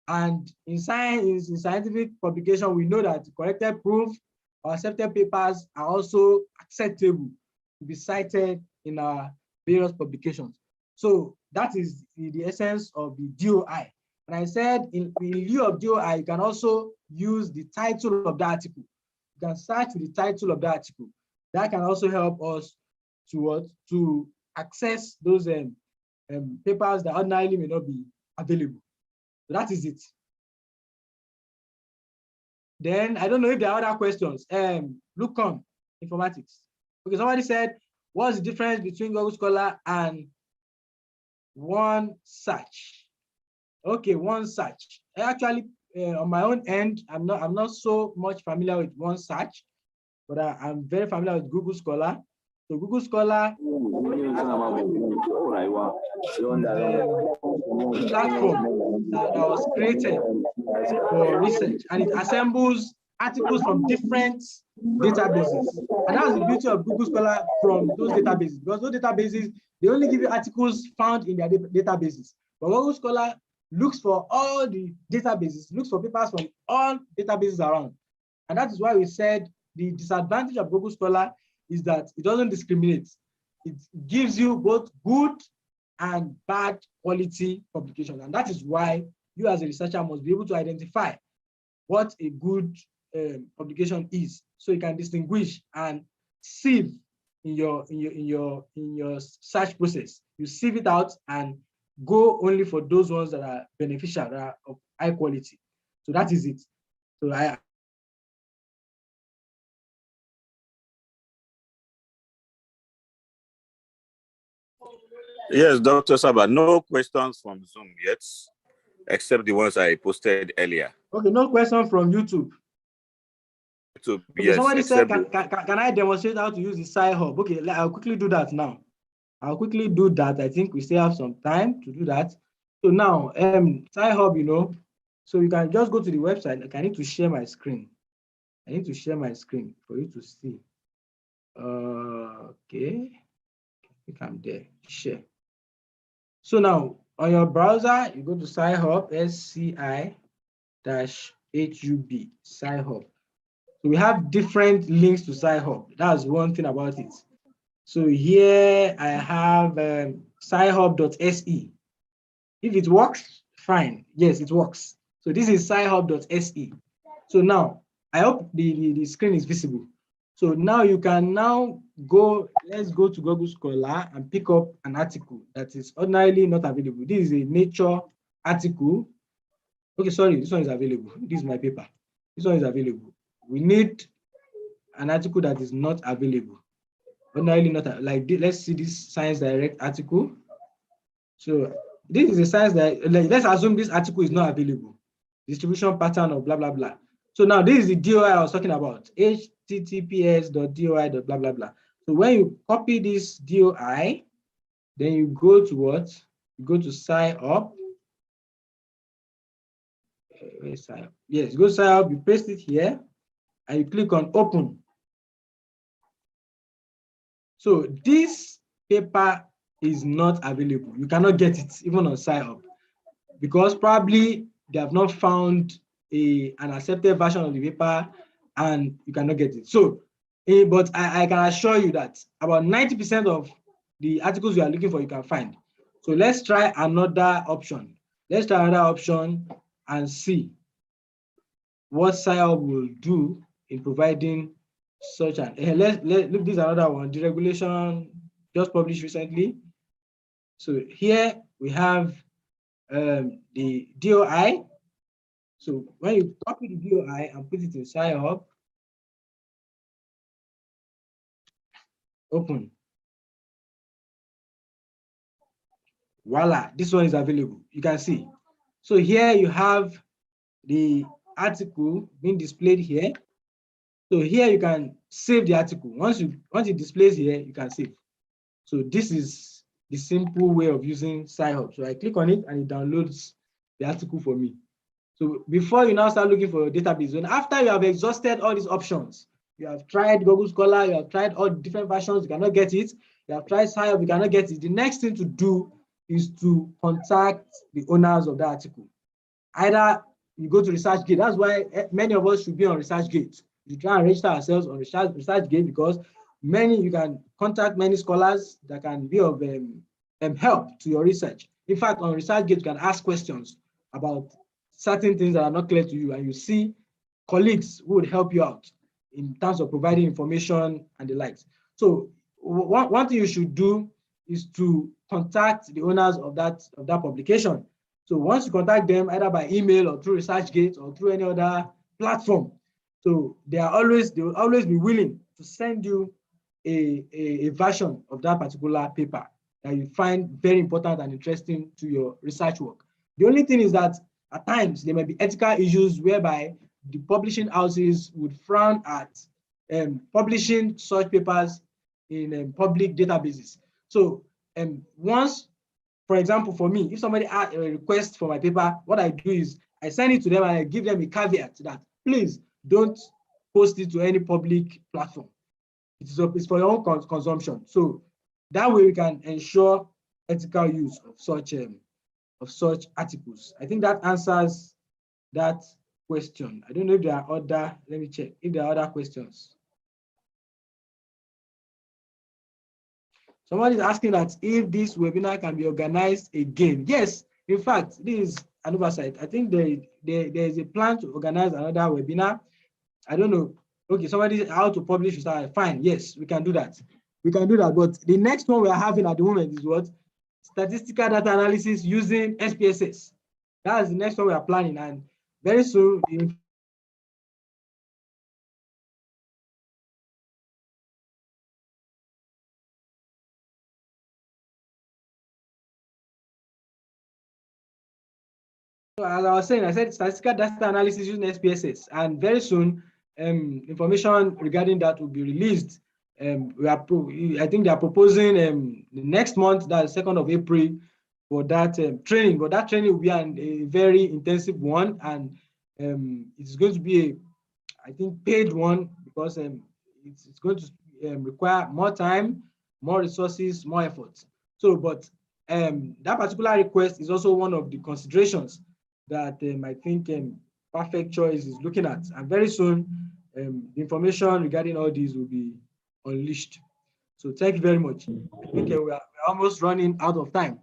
And in scientific publication, we know that corrected proof or accepted papers are also acceptable to be cited in our various publications. So that is the essence of the DOI. And I said in lieu of DOI, you can also use the title of the article. You can search for the title of the article. That can also help us to access those papers that ordinarily may not be available. So that is it. Then I don't know if there are other questions. Look on informatics. Okay, somebody said, what's the difference between Google Scholar and OneSearch? Okay, OneSearch. Actually, on my own end, I'm not so much familiar with OneSearch, but I'm very familiar with Google Scholar. So Google Scholar platform that was created for research, and it assembles articles from different databases. And that's the beauty of Google Scholar from those databases, because those databases, they only give you articles found in their databases. But Google Scholar looks for all the databases, looks for papers from all databases around. And that is why we said the disadvantage of Google Scholar is that it doesn't discriminate. It gives you both good and bad quality publications. And that is why you as a researcher must be able to identify what a good publication is, so you can distinguish and sieve in your search process. You sieve it out and go only for those ones that are beneficial, that are of high quality. So that is it. So Yes, Dr. Saba, no questions from Zoom yet, except the ones I posted earlier. Okay, no question from YouTube. Okay, yes, somebody said, can I demonstrate how to use the SciHub? Okay, I'll quickly do that now. I'll quickly do that. I think we still have some time to do that. So now, SciHub, so you can just go to the website. Like, I need to share my screen. I need to share my screen for you to see. Okay, I think I'm there. Share. So now, on your browser, you go to SciHub, SCI-HUB, SciHub. So we have different links to SciHub. That's one thing about it. So here I have scihub.se. If it works, fine. Yes, it works. So this is scihub.se. So now, I hope the screen is visible. So now you can let's go to Google Scholar and pick up an article that is ordinarily not available. This is a Nature article. Okay, sorry, this one is available. This is my paper. This one is available. We need an article that is not available. Ordinarily not, like, let's see this Science Direct article. So this is a Science Direct, let's assume this article is not available. Distribution pattern of blah, blah, blah. So now this is the DOI I was talking about, https.doi. blah, blah, blah. So when you copy this DOI, then you go to what? You go to SciHub. Yes, go to SciHub, you paste it here, and you click on open. So this paper is not available. You cannot get it even on SciHub, because probably they have not found an accepted version of the paper and you cannot get it. So, but I can assure you that about 90% of the articles you are looking for, you can find. So let's try another option. Let's try another option and see what SciHub will do in providing such an. Let's look, this is another one, the regulation just published recently. So here we have the DOI. So when you copy the DOI and put it in SciHub, open. Voila, this one is available. You can see. So here you have the article being displayed here. So here you can save the article. Once it displays here, you can save. So this is the simple way of using SciHub. So I click on it and it downloads the article for me. So before you now start looking for your database, and after you have exhausted all these options, you have tried Google Scholar, you have tried all the different versions, you cannot get it. You have tried SciHub, you cannot get it. The next thing to do is to contact the owners of the article. Either you go to ResearchGate. That's why many of us should be on ResearchGate. You try and register ourselves on ResearchGate because you can contact many scholars that can be of help to your research. In fact, on ResearchGate, you can ask questions about certain things that are not clear to you, and you see colleagues who would help you out in terms of providing information and the likes. So one thing you should do is to contact the owners of that publication. So once you contact them, either by email or through ResearchGate or through any other platform, so they will always be willing to send you a version of that particular paper that you find very important and interesting to your research work. The only thing is that at times there may be ethical issues whereby the publishing houses would frown at publishing such papers in public databases. So once, for example, for me, if somebody asks a request for my paper, what I do is I send it to them and I give them a caveat that please don't post it to any public platform. It's for your own consumption. So that way we can ensure ethical use of such articles. I think that answers that question. I don't know if there are other, let me check if there are other questions. Somebody is asking that if this webinar can be organized again. Yes, in fact, this is an oversight. I think there is a plan to organize another webinar. I don't know. Okay, somebody how to publish. Fine, yes, we can do that. We can do that. But the next one we are having at the moment is what? Statistical data analysis using SPSS. That's the next one we are planning, and very soon. So as I was saying, I said statistical data analysis using SPSS, and very soon information regarding that will be released. I think they are proposing the next month, that's 2nd of April, for that training. But that training will be a very intensive one, and it's going to be I think paid one, because it's going to require more time, more resources, more effort. So, but that particular request is also one of the considerations that I think Perfect Choice is looking at, and very soon the information regarding all these will be unleashed. So thank you very much. I think we're almost running out of time.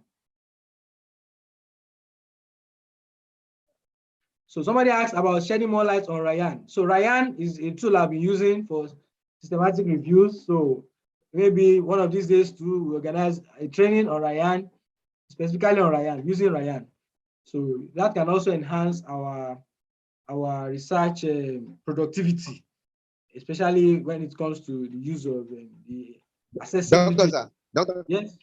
So somebody asked about shedding more light on Ryan. So Ryan is a tool I've been using for systematic reviews. So maybe one of these days to organize a training on Ryan, specifically on Ryan, using Ryan. So that can also enhance our research productivity, especially when it comes to the use of the accessibility. Doctor. Yes.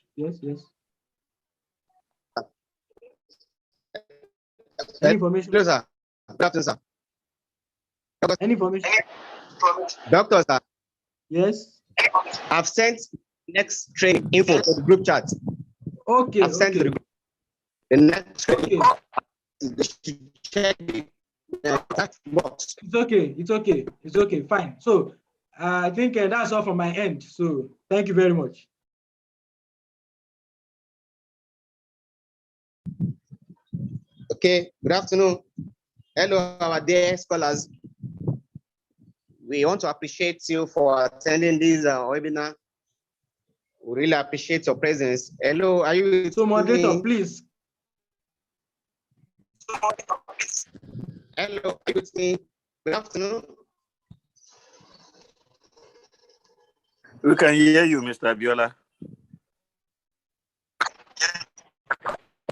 Any information? Hello, sir. Good afternoon, sir. Any information? Doctor, sir. Yes. I've sent next training info to the group chat. Okay. I've sent the next training. Check that box. It's okay. Fine. So I think that's all from my end. So thank you very much. Okay, good afternoon. Hello, our dear scholars. We want to appreciate you for attending this webinar. We really appreciate your presence. Hello, are you? So moderator, please. Hello, are you with me? Good afternoon. We can hear you, Mr. Abiola.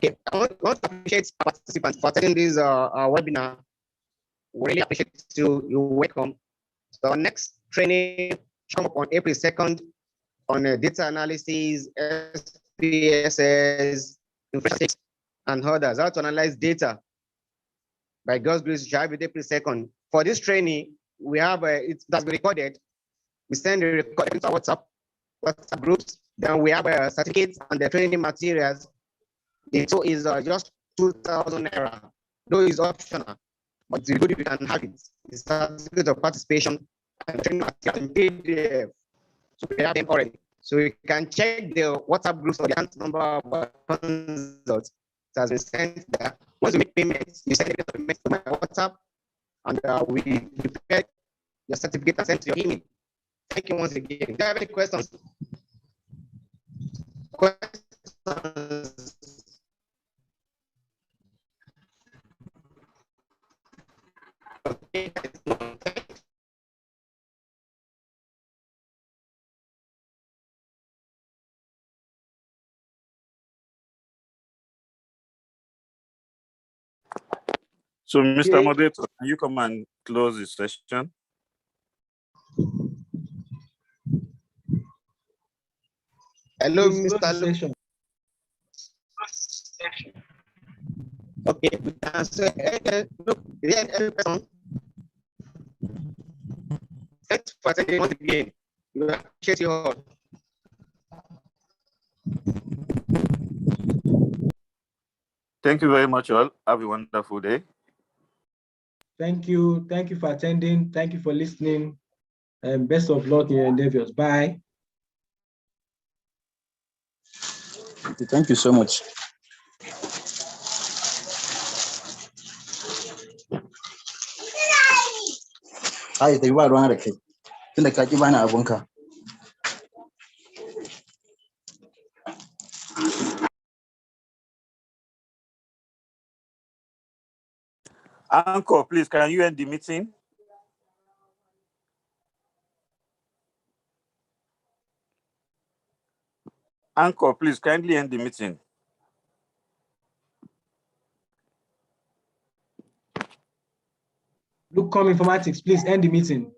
Okay, I want to appreciate participants for attending this webinar. We really appreciate you. You're welcome. So our next training come up on April 2nd on data analysis, SPSS, and others. How to analyze data. By God's grace, we shall have it April 2nd. For this training, we have it has been recorded. We send the recording to our WhatsApp groups. Then we have certificates and the training materials. The tool is just 2,000 naira. Though it's optional, but it's good if you can have it. It's a certificate of participation and training material in PDF. So we have them already. So you can check the WhatsApp groups or the account number of results that has been sent there. Once you make payments, you send a payment to my WhatsApp, and we prepare your certificate and send to your email. Thank you once again. Do you have any questions? Okay. So, Mr. Moderator, can you come and close the session? Hello, Please Mr. close the session. Okay, we can say, look, any person. Thanks for attending once again. We appreciate you all. Thank you very much, all. Have a wonderful day. Thank you. Thank you for attending. Thank you for listening. And best of luck in your endeavors. Bye. Thank you so much. Ai, da ba ruwan da kai. Tunda ka ki bani abunka. Anchor, please, can you end the meeting? Anchor, please kindly end the meeting. Look, Informatics, please end the meeting.